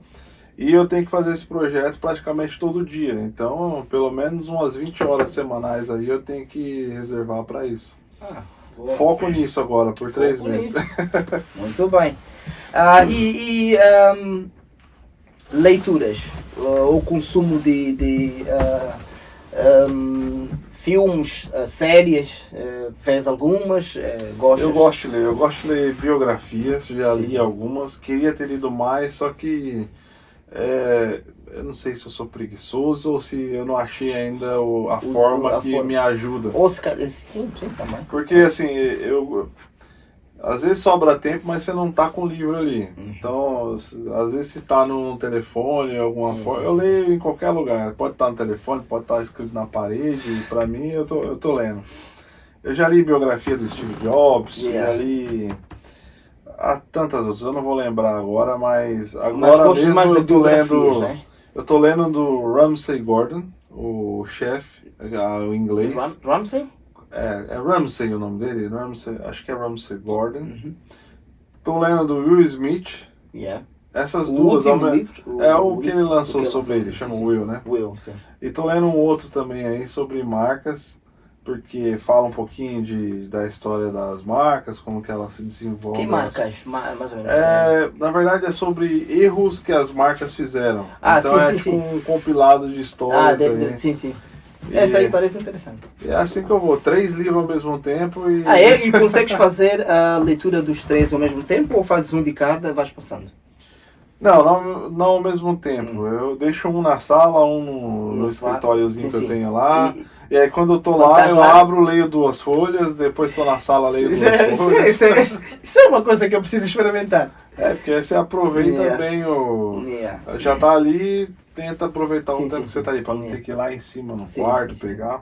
E eu tenho que fazer esse projeto praticamente todo dia. Então, pelo menos umas 20 horas semanais aí eu tenho que reservar para isso. Foco nisso agora, por 3 meses. Muito bem. Leituras, o consumo de filmes, séries, vês algumas, gostas? Eu gosto de ler biografias, já li algumas, queria ter lido mais, só que eu não sei se eu sou preguiçoso ou se eu não achei ainda a forma que me ajuda. Sim, também. Porque assim, às vezes sobra tempo, mas você não tá com o livro ali. Então, às vezes se tá no telefone, alguma forma, eu leio em qualquer lugar. Pode estar no telefone, pode estar escrito na parede, pra mim eu tô lendo. Eu já li biografia do Steve Jobs, já li... Há tantas outras, eu não vou lembrar agora, mas agora mesmo mais eu tô lendo... né? Eu tô lendo do Ramsay Gordon, o chefe, o inglês. Ramsay? É Ramsay o nome dele, acho que é Ramsay Gordon. Tô lendo do Will Smith. Essas duas, livro, é o que ele lançou sobre ele, chama Will, né? Will, sim. E tô lendo um outro também aí sobre marcas, porque fala um pouquinho da história das marcas, como que elas se desenvolvem. Que marcas, mais ou menos? Na verdade é sobre erros que as marcas fizeram. Então sim. um compilado de histórias aí. Sim. Essa aí parece interessante. É assim que eu vou, 3 livros ao mesmo tempo e... E consegues fazer a leitura dos 3 ao mesmo tempo ou fazes um de cada, vais passando? Não ao mesmo tempo. Eu deixo um na sala, um no escritóriozinho que eu tenho lá. E aí quando eu tô lá, eu abro, leio 2 folhas, depois tô na sala, leio 2 folhas. Isso é uma coisa que eu preciso experimentar. Porque aí você aproveita bem o... Já tá ali, tenta aproveitar o tempo que você tá ali, pra não ter que ir lá em cima no quarto pegar.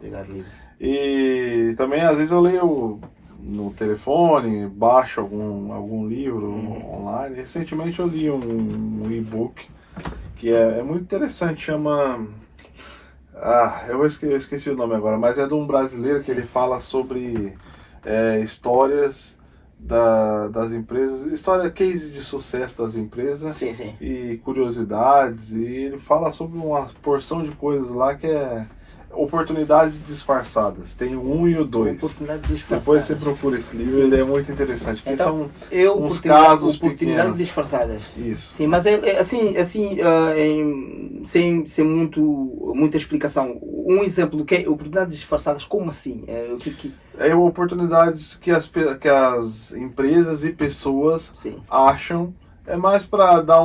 E também às vezes eu leio no telefone, baixo algum livro online. Recentemente eu li um e-book que é muito interessante, chama... eu esqueci o nome agora, mas é de um brasileiro que ele fala sobre histórias das empresas, case de sucesso das empresas e curiosidades, e ele fala sobre uma porção de coisas lá que é oportunidades disfarçadas. Tem o 1 e o 2. Depois você procura esse livro, ele é muito interessante. Então, são uns casos oportunidades pequenos. Disfarçadas. Isso. Sim, mas sem muita explicação. Um exemplo do que é oportunidades disfarçadas, como assim? Oportunidades que as empresas e pessoas acham. É mais para dar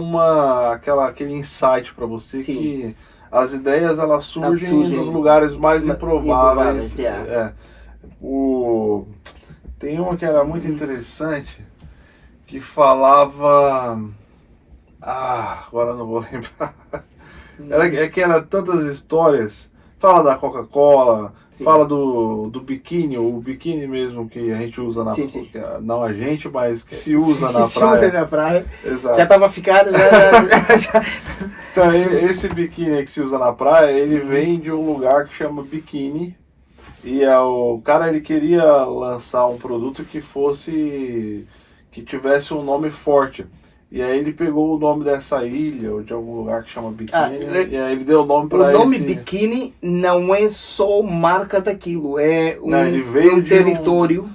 aquele insight para você que as ideias elas surgem nos lugares mais improváveis. Tem uma que era muito interessante que falava... agora não vou lembrar. Era tantas histórias. Fala da Coca-Cola, fala do biquíni, o biquíni mesmo que a gente usa na praia. Não a gente, mas que se usa na praia. Se usa na praia. Exato. Já estava ficado, já... Então, esse biquíni que se usa na praia, ele vem de um lugar que chama Biquíni. E o cara, ele queria lançar um produto que tivesse um nome forte. E aí ele pegou o nome dessa ilha, ou de algum lugar que chama Biquíni, e aí ele deu o nome para esse... O nome Biquíni não é só marca daquilo, é ele veio de território.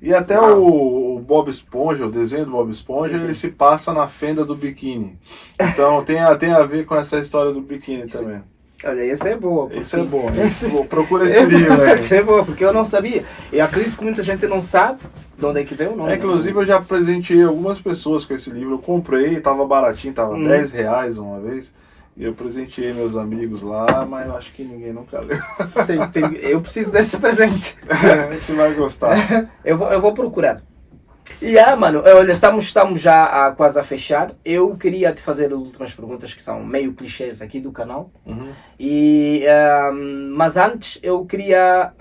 E até o Bob Esponja, o desenho do Bob Esponja, ele se passa na fenda do biquíni. Então tem a ver com essa história do biquíni também. Olha, esse é boa. Esse é bom. Procura esse livro aí. Esse é bom, porque eu não sabia. Eu acredito que muita gente não sabe de onde é que veio o nome. Inclusive eu já presenteei algumas pessoas com esse livro. Eu comprei, estava baratinho, estava R$10 uma vez. E eu presenteei meus amigos lá, mas acho que ninguém nunca leu. Eu preciso desse presente. Você vai gostar. Eu vou procurar. Mano, olha, estamos já quase a fechar. Eu queria te fazer as últimas perguntas que são meio clichês aqui do canal. Mas antes eu queria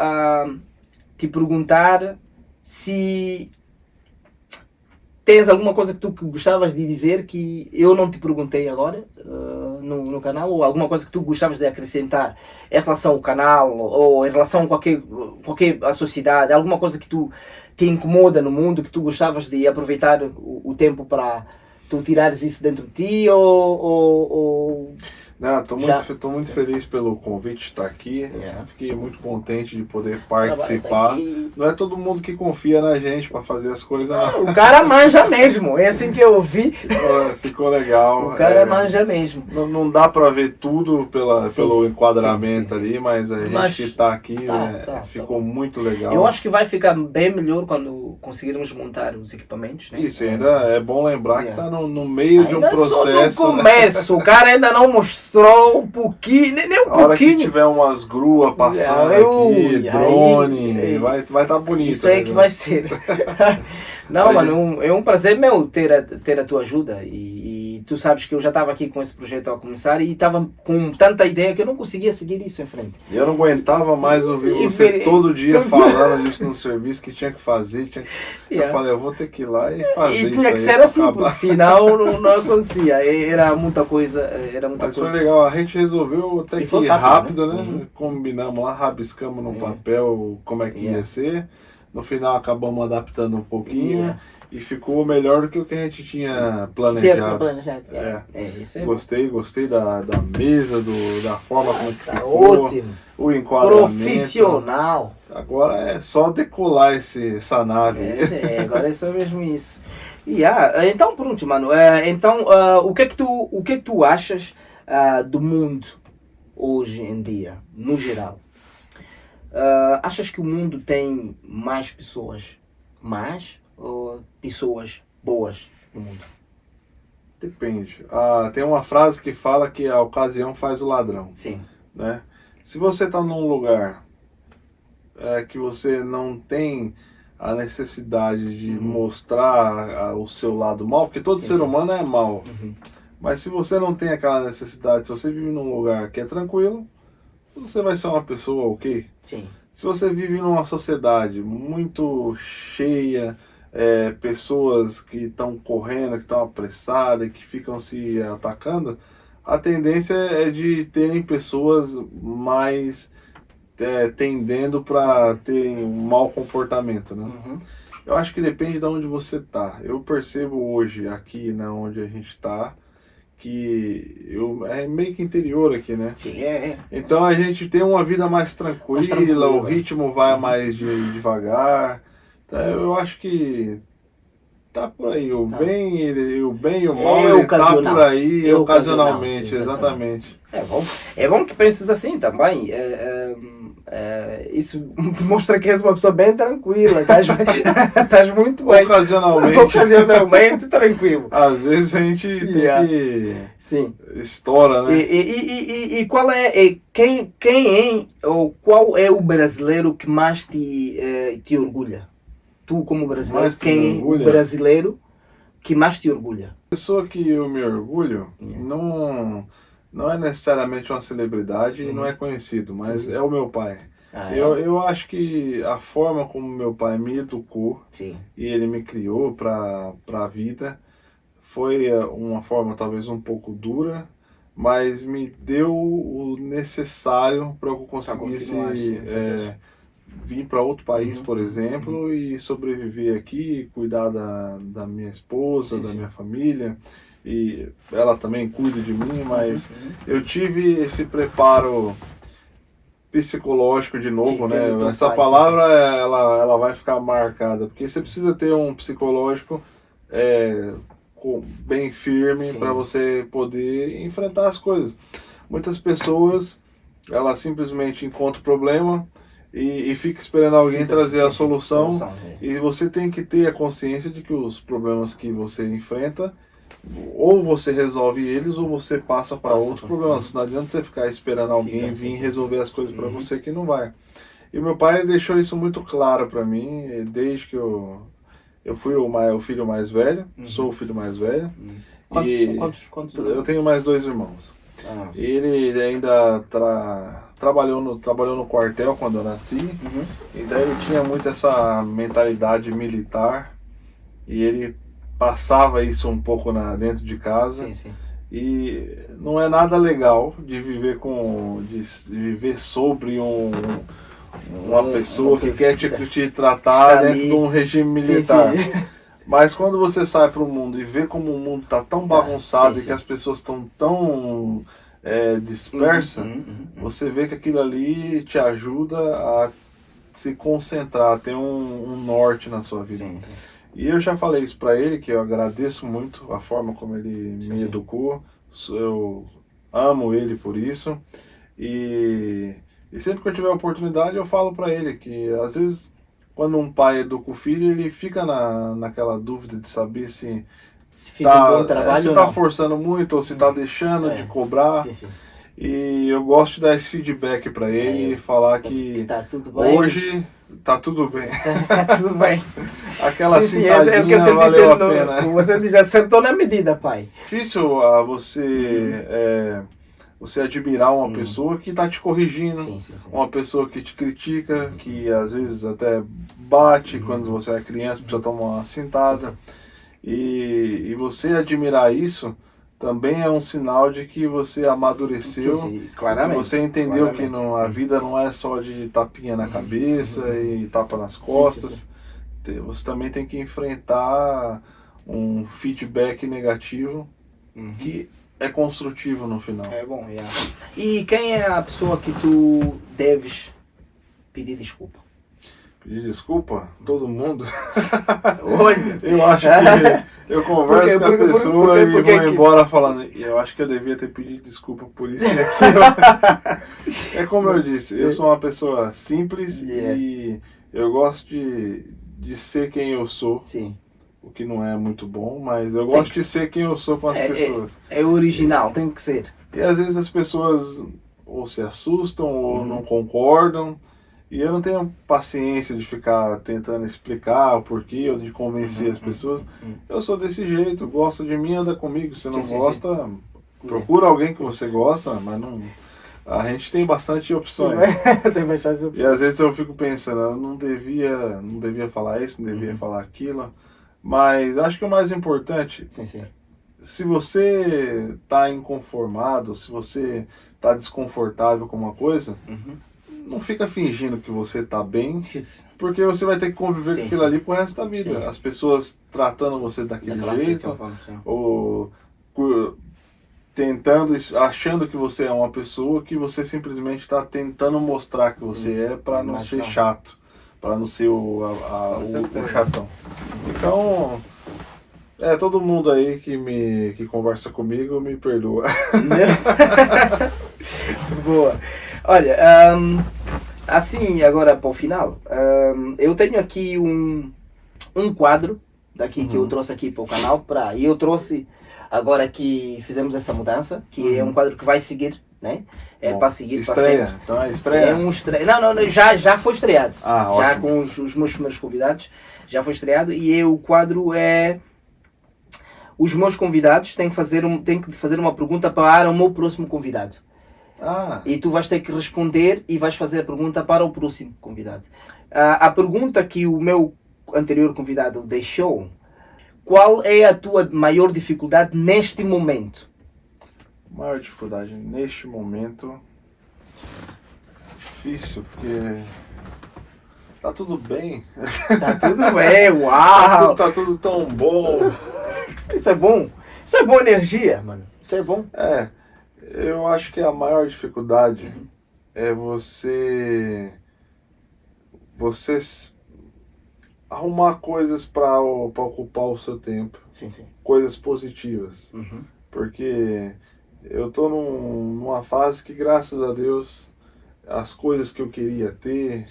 te perguntar se tens alguma coisa que tu gostavas de dizer que eu não te perguntei agora no canal, ou alguma coisa que tu gostavas de acrescentar em relação ao canal, ou em relação a qualquer a sociedade, alguma coisa que tu te incomoda no mundo, que tu gostavas de aproveitar o tempo para tu tirares isso dentro de ti, ou... Não, tô muito feliz pelo convite de estar aqui. Fiquei muito contente de poder participar. Não é todo mundo que confia na gente para fazer as coisas. O cara manja mesmo, é assim que eu vi. Ficou legal. O cara manja mesmo. Não dá para ver tudo pelo enquadramento ali, mas a gente que está aqui ficou muito legal. Eu acho que vai ficar bem melhor quando conseguirmos montar os equipamentos, né? Isso, ainda é bom lembrar que está no meio de um processo. Só no começo, o cara ainda não mostrou um pouquinho, nem um pouquinho. A hora que tiver umas gruas passando aqui, drone, vai estar bonito. Isso aí que vai ser. Não, mano, é um prazer meu ter a tua ajuda e tu sabes que eu já estava aqui com esse projeto a começar e estava com tanta ideia que eu não conseguia seguir isso em frente. Eu não aguentava mais ouvir você todo dia falando disso no serviço que tinha que fazer. Eu falei, eu vou ter que ir lá e fazer isso. E tinha que ser assim, porque senão não acontecia. Era muita coisa. Mas foi legal, a gente resolveu até que ir rápido, né? Combinamos lá, rabiscamos no papel como é que ia ser. No final acabamos adaptando um pouquinho e ficou melhor do que o que a gente tinha planejado. Isso é gostei da mesa, da forma como que ficou. Ótimo. O enquadramento. Profissional. Agora é só decolar essa nave. Agora é só mesmo isso. Então pronto, mano. O que é que tu achas do mundo hoje em dia, no geral, achas que o mundo tem mais pessoas más ou pessoas boas no mundo? Depende. Tem uma frase que fala que a ocasião faz o ladrão, Sim. né? Se você está num lugar que você não tem a necessidade de mostrar o seu lado mal, porque todo ser humano é mal, mas se você não tem aquela necessidade, se você vive num lugar que é tranquilo, você vai ser uma pessoa ok. Sim. Se você vive numa sociedade muito cheia, pessoas que estão correndo, que estão apressadas, que ficam se atacando, a tendência é de terem pessoas mais tendendo para terem um mau comportamento, né? Eu acho que depende de onde você tá. Eu percebo hoje, aqui na onde a gente tá, que é meio que interior aqui, né? Sim, Então a gente tem uma vida mais tranquila, o ritmo vai mais devagar. Então, eu acho que tá por aí. O bem e o mal, ele tá por aí ocasionalmente, exatamente. É bom que penses assim também. Isso demonstra que és uma pessoa bem tranquila. Estás muito bem. Ocasionalmente tranquilo. Às vezes a gente tem que... Sim. Estoura, né? E qual qual é o brasileiro que mais te orgulha? Tu como brasileiro, quem é o brasileiro que mais te orgulha? A pessoa que eu me orgulho não é necessariamente uma celebridade e não é conhecido, mas é o meu pai. Eu acho que a forma como meu pai me educou e ele me criou para a vida foi uma forma talvez um pouco dura, mas me deu o necessário para eu conseguisse vir para outro país, por exemplo, e sobreviver aqui, cuidar da minha esposa, da minha família, e ela também cuida de mim, mas eu tive esse preparo psicológico de novo, né? Essa palavra ela vai ficar marcada, porque você precisa ter um psicológico bem firme para você poder enfrentar as coisas. Muitas pessoas elas simplesmente encontram o problema e fica esperando alguém trazer a solução, e você tem que ter a consciência de que os problemas que você enfrenta, ou você resolve eles ou você passa para outro problema. Não adianta você ficar esperando alguém vir resolver as coisas para você, que não vai. E meu pai deixou isso muito claro para mim desde que eu fui o filho mais velho, sou o filho mais velho. Quantos eu tenho mais 2 irmãos. Ele ainda trabalhou no quartel quando eu nasci, então ele tinha muito essa mentalidade militar e ele passava isso um pouco dentro de casa. E não é nada legal de viver viver sobre uma pessoa que quer te tratar dentro de um regime militar. Mas quando você sai para o mundo e vê como o mundo está tão bagunçado e que as pessoas estão tão dispersas, você vê que aquilo ali te ajuda a se concentrar, a ter um norte na sua vida. E eu já falei isso para ele, que eu agradeço muito a forma como ele me educou, eu amo ele por isso, e sempre que eu tiver oportunidade eu falo para ele que às vezes quando um pai educa o filho, ele fica naquela dúvida de saber se fiz um bom trabalho se está forçando muito ou se está deixando de cobrar. E eu gosto de dar esse feedback para ele e falar que tá tudo bem. Hoje tá tudo bem. Tá tudo bem. Aquela citadinha valeu a pena. Você diz, acertou na medida, pai. Difícil você admirar uma pessoa que está te corrigindo, uma pessoa que te critica, que às vezes até bate quando você é criança, precisa tomar uma cintada. E você admirar isso também é um sinal de que você amadureceu, claramente, você entendeu que a vida não é só de tapinha na cabeça e tapa nas costas. Você também tem que enfrentar um feedback negativo que é construtivo no final. É bom, E quem é a pessoa que tu deves pedir desculpa? Pedir desculpa? Todo mundo? Olha. Eu acho que eu converso com a pessoa e vou embora falando, eu acho que eu devia ter pedido desculpa por isso e aquilo. É como eu disse, eu sou uma pessoa simples e eu gosto de ser quem eu sou. Sim. O que não é muito bom, mas eu gosto de ser quem eu sou com as pessoas. É original, tem que ser. E às vezes as pessoas ou se assustam ou não concordam. E eu não tenho paciência de ficar tentando explicar o porquê ou de convencer as pessoas. Eu sou desse jeito, gosta de mim, anda comigo. Se não gosta, procura alguém que você gosta, mas não... A gente tem bastante opções. Tem bastante opções. E às vezes eu fico pensando, eu não devia falar isso, não devia falar aquilo. Mas acho que o mais importante, se você está inconformado, se você está desconfortável com uma coisa, não fica fingindo que você está bem, porque você vai ter que conviver com aquilo ali pro resto da vida. As pessoas tratando você daquele jeito, ou achando que você é uma pessoa que você simplesmente está tentando mostrar que você é para não ser chato, para não ser o chatão. Então, todo mundo aí que conversa comigo me perdoa. Boa. Olha, assim, agora para o final, eu tenho aqui um quadro daqui que eu trouxe aqui para o canal, e eu trouxe agora que fizemos essa mudança, que é um quadro que vai seguir, né? É para seguir. Estreia, então é estreia? É um estreia. Não, já foi estreado. Já ótimo. Com os meus primeiros convidados, já foi estreado, e o quadro é... Os meus convidados têm que fazer uma pergunta para o meu próximo convidado. E tu vais ter que responder e vais fazer a pergunta para o próximo convidado. A pergunta que o meu anterior convidado deixou: qual é a tua maior dificuldade neste momento? Maior dificuldade neste momento... Difícil, porque... Tá tudo bem. Tá tudo bem, uau! Tá tudo tão bom. Isso é bom. Isso é boa energia, mano. Isso é bom. Eu acho que a maior dificuldade é você arrumar coisas para ocupar o seu tempo. Coisas positivas. Porque eu tô numa fase que, graças a Deus, as coisas que eu queria ter,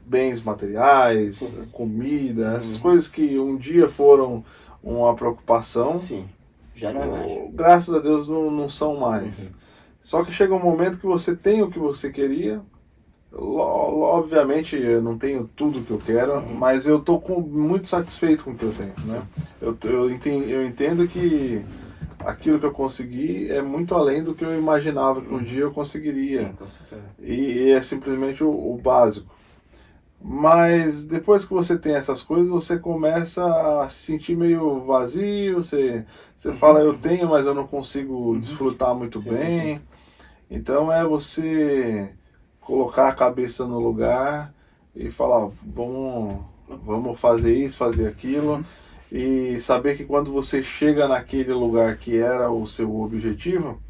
bens materiais, comida, essas coisas que um dia foram uma preocupação, já não é mais. Graças a Deus não são mais. Só que chega um momento que você tem o que você queria. Obviamente eu não tenho tudo que eu quero, mas eu estou muito satisfeito com o que eu tenho, né? Eu entendo que aquilo que eu consegui é muito além do que eu imaginava que um dia eu conseguiria. E é simplesmente o básico. Mas depois que você tem essas coisas, você começa a se sentir meio vazio, você fala, eu tenho, mas eu não consigo desfrutar muito bem. Então é você colocar a cabeça no lugar e falar, vamos fazer isso, fazer aquilo. E saber que quando você chega naquele lugar que era o seu objetivo,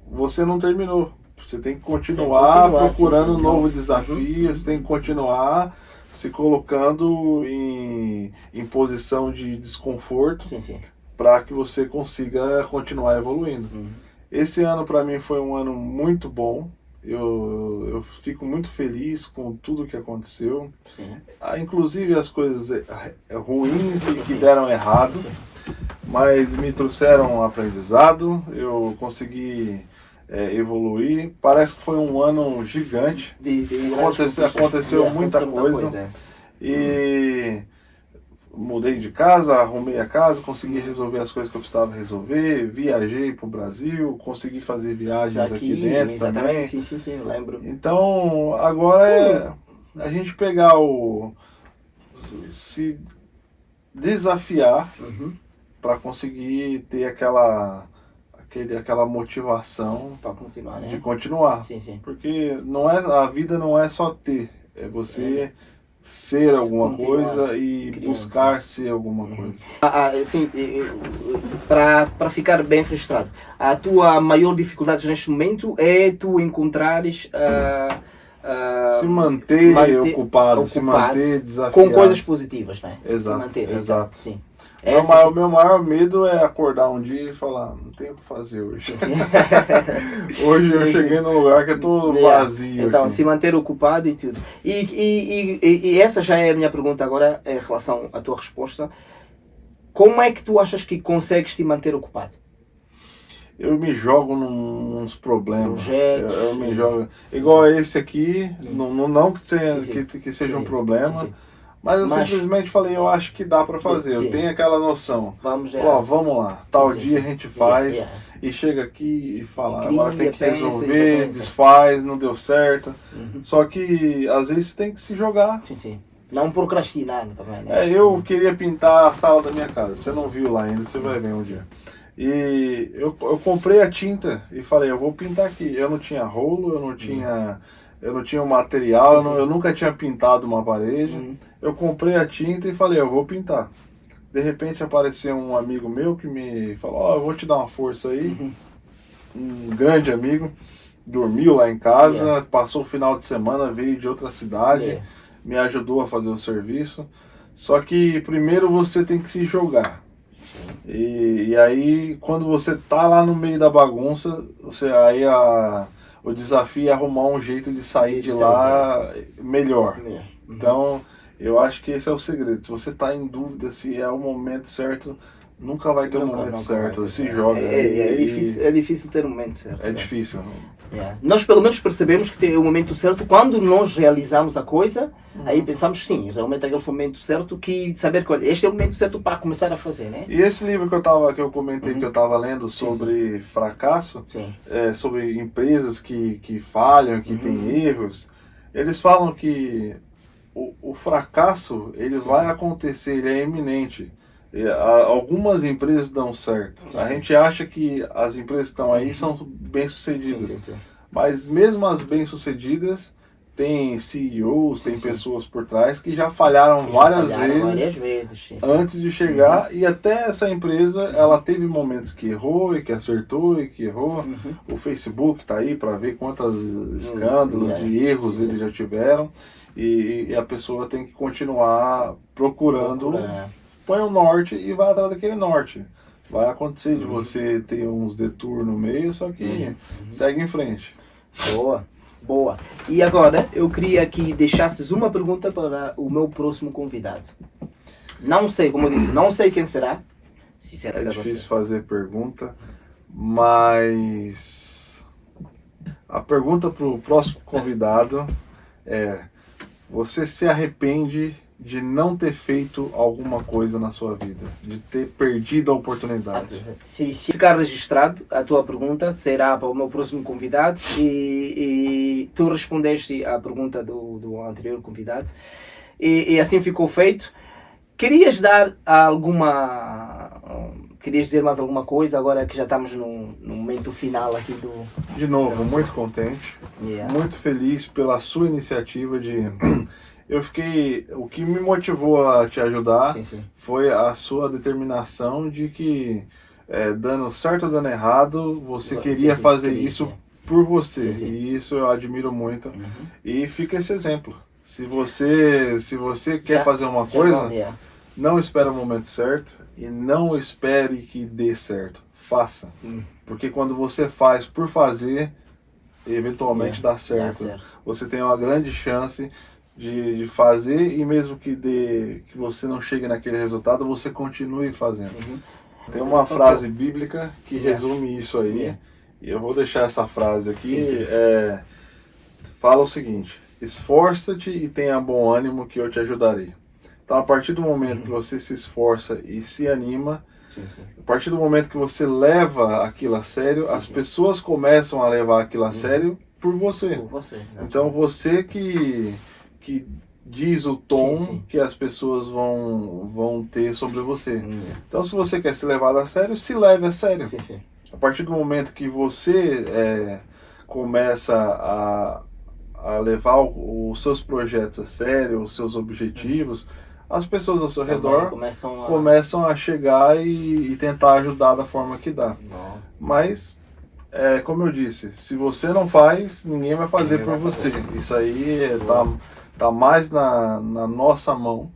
você não terminou. Você tem que continuar procurando novos desafios, tem que continuar se colocando em posição de desconforto para que você consiga continuar evoluindo. Esse ano para mim foi um ano muito bom. Eu fico muito feliz com tudo que aconteceu. Inclusive as coisas ruins que deram errado, mas me trouxeram um aprendizado. Eu consegui evoluir. Parece que foi um ano gigante. Aconteceu muita coisa. E mudei de casa, arrumei a casa, consegui resolver as coisas que eu precisava resolver, viajei para o Brasil, consegui fazer viagens aqui dentro também. Sim, eu lembro. Então, agora é a gente pegar se desafiar para conseguir ter aquela motivação para continuar, né? de continuar. Porque a vida não é só ter, é você ser alguma coisa e buscar ser alguma coisa. Assim, para ficar bem registrado, a tua maior dificuldade neste momento é tu encontrares se manter ocupado, se manter desafiado. Com coisas positivas, né? Exato, se manter, exato. Sim. O meu maior medo é acordar um dia e falar, não tenho o que fazer hoje. Sim. Hoje eu cheguei num lugar que eu tô vazio. Então, aqui. se manter ocupado e tudo. E essa já é a minha pergunta agora, em relação à tua resposta. Como é que tu achas que consegues te manter ocupado? Eu me jogo nos problemas. Projetos. Eu me jogo. Igual esse aqui, não que, que seja um problema. Sim. Mas eu simplesmente falei, eu acho que dá para fazer. Eu tenho aquela noção. Vamos lá. Tal dia a gente faz. E chega aqui e fala, agora tem que resolver, desfaz, não deu certo. Só que às vezes você tem que se jogar. Sim. Não procrastinar também, né? Eu queria pintar a sala da minha casa. Você não viu lá ainda, você vai ver um dia. E eu comprei a tinta e falei, eu vou pintar aqui. Eu não tinha rolo, eu não tinha o material, eu nunca tinha pintado uma parede. Eu comprei a tinta e falei, eu vou pintar. De repente apareceu um amigo meu que me falou, eu vou te dar uma força aí. Um grande amigo, dormiu lá em casa, passou o final de semana, veio de outra cidade, me ajudou a fazer o serviço. Só que primeiro você tem que se jogar. E aí, quando você tá lá no meio da bagunça, o desafio é arrumar um jeito de sair de lá melhor. Então, eu acho que esse é o segredo. Se você tá em dúvida se é o momento certo, nunca vai ter o momento certo. Se joga. É difícil ter o momento certo. É difícil. Nós pelo menos percebemos que tem o momento certo quando nós realizamos a coisa. Aí pensamos, sim, realmente aquele foi o momento certo, que saber que, olha, este é o momento certo para começar a fazer, né? E esse livro que eu comentei que eu estava lendo sobre fracasso, sobre empresas que falham, que têm erros, eles falam que o fracasso, ele vai acontecer, ele é iminente. Algumas empresas dão certo. A gente acha que as empresas que estão aí são bem-sucedidas. Mas mesmo as bem-sucedidas, tem CEOs, tem pessoas por trás que já falharam várias vezes antes de chegar. E até essa empresa, ela teve momentos que errou e que acertou e que errou. O Facebook está aí para ver quantos escândalos e erros eles já tiveram. E a pessoa tem que continuar procurando. Põe o norte e vai atrás daquele norte. Vai acontecer de você ter uns detours no meio, só que segue em frente. Boa. E agora eu queria que deixasses uma pergunta para o meu próximo convidado. Não sei, como eu disse, não sei quem será. É difícil fazer pergunta, mas a pergunta para o próximo convidado é: você se arrepende de não ter feito alguma coisa na sua vida, de ter perdido a oportunidade? Se ficar registrado, a tua pergunta será para o meu próximo convidado e tu respondeste à pergunta do anterior convidado e assim ficou feito. Querias dar querias dizer mais alguma coisa agora que já estamos no momento final aqui do... De novo, muito contente, muito feliz pela sua iniciativa de... O que me motivou a te ajudar foi a sua determinação de que, dando certo ou dando errado, você queria fazer isso por você. E isso eu admiro muito. E fica esse exemplo. Se você quer fazer uma coisa, não espere o momento certo e não espere que dê certo. Faça. Porque quando você faz por fazer, eventualmente dá certo. Você tem uma grande chance de fazer, e mesmo que você não chegue naquele resultado, você continue fazendo. Tem uma frase bíblica que resume isso aí, e eu vou deixar essa frase aqui. Fala o seguinte: esforça-te e tenha bom ânimo que eu te ajudarei. Então, a partir do momento que você se esforça e se anima, a partir do momento que você leva aquilo a sério, as pessoas começam a levar aquilo a sério por você. Então, você que diz o tom que as pessoas vão ter sobre você. Então, se você quer ser levado a sério, se leve a sério. A partir do momento que você começa a levar os seus projetos a sério, os seus objetivos, as pessoas ao seu redor começam a chegar e tentar ajudar da forma que dá. Mas como eu disse, se você não faz, ninguém vai fazer por você. Isso aí tá mais na nossa mão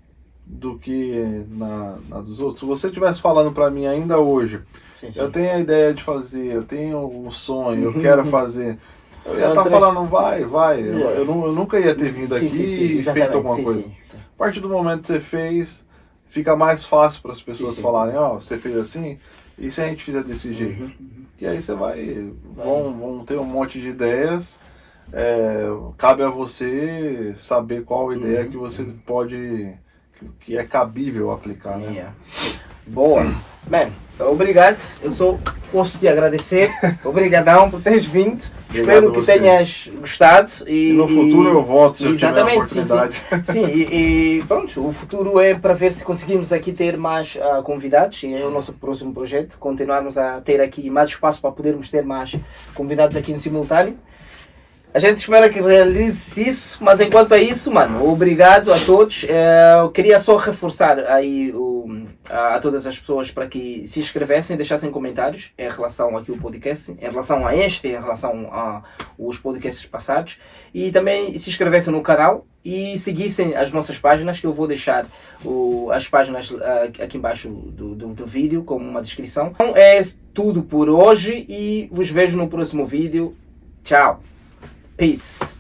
do que na dos outros. Se você estivesse falando para mim ainda hoje, Sim. eu tenho a ideia de fazer, eu tenho um sonho, eu quero fazer, eu ia estar falando, vai. Eu nunca ia ter vindo aqui e feito alguma coisa. A partir do momento que você fez, fica mais fácil para as pessoas falarem, você fez assim, e se a gente fizer desse jeito? E aí você vão ter um monte de ideias, cabe a você saber qual ideia que você pode, que é cabível aplicar, né? Boa. Man, obrigado. Eu só posso te agradecer. Obrigadão por teres vindo. Espero que tenhas gostado. E no futuro eu volto se eu tiver a oportunidade. Sim. E pronto, o futuro é para ver se conseguimos aqui ter mais convidados. E é o nosso próximo projeto. Continuarmos a ter aqui mais espaço para podermos ter mais convidados aqui no simultâneo. A gente espera que realize isso, mas enquanto é isso, mano, obrigado a todos. Eu queria só reforçar aí a todas as pessoas para que se inscrevessem e deixassem comentários em relação aqui ao podcast, em relação a este, em relação aos podcasts passados, e também se inscrevessem no canal e seguissem as nossas páginas, que eu vou deixar as páginas aqui embaixo do vídeo como uma descrição. Então é tudo por hoje e vos vejo no próximo vídeo. Tchau! Peace.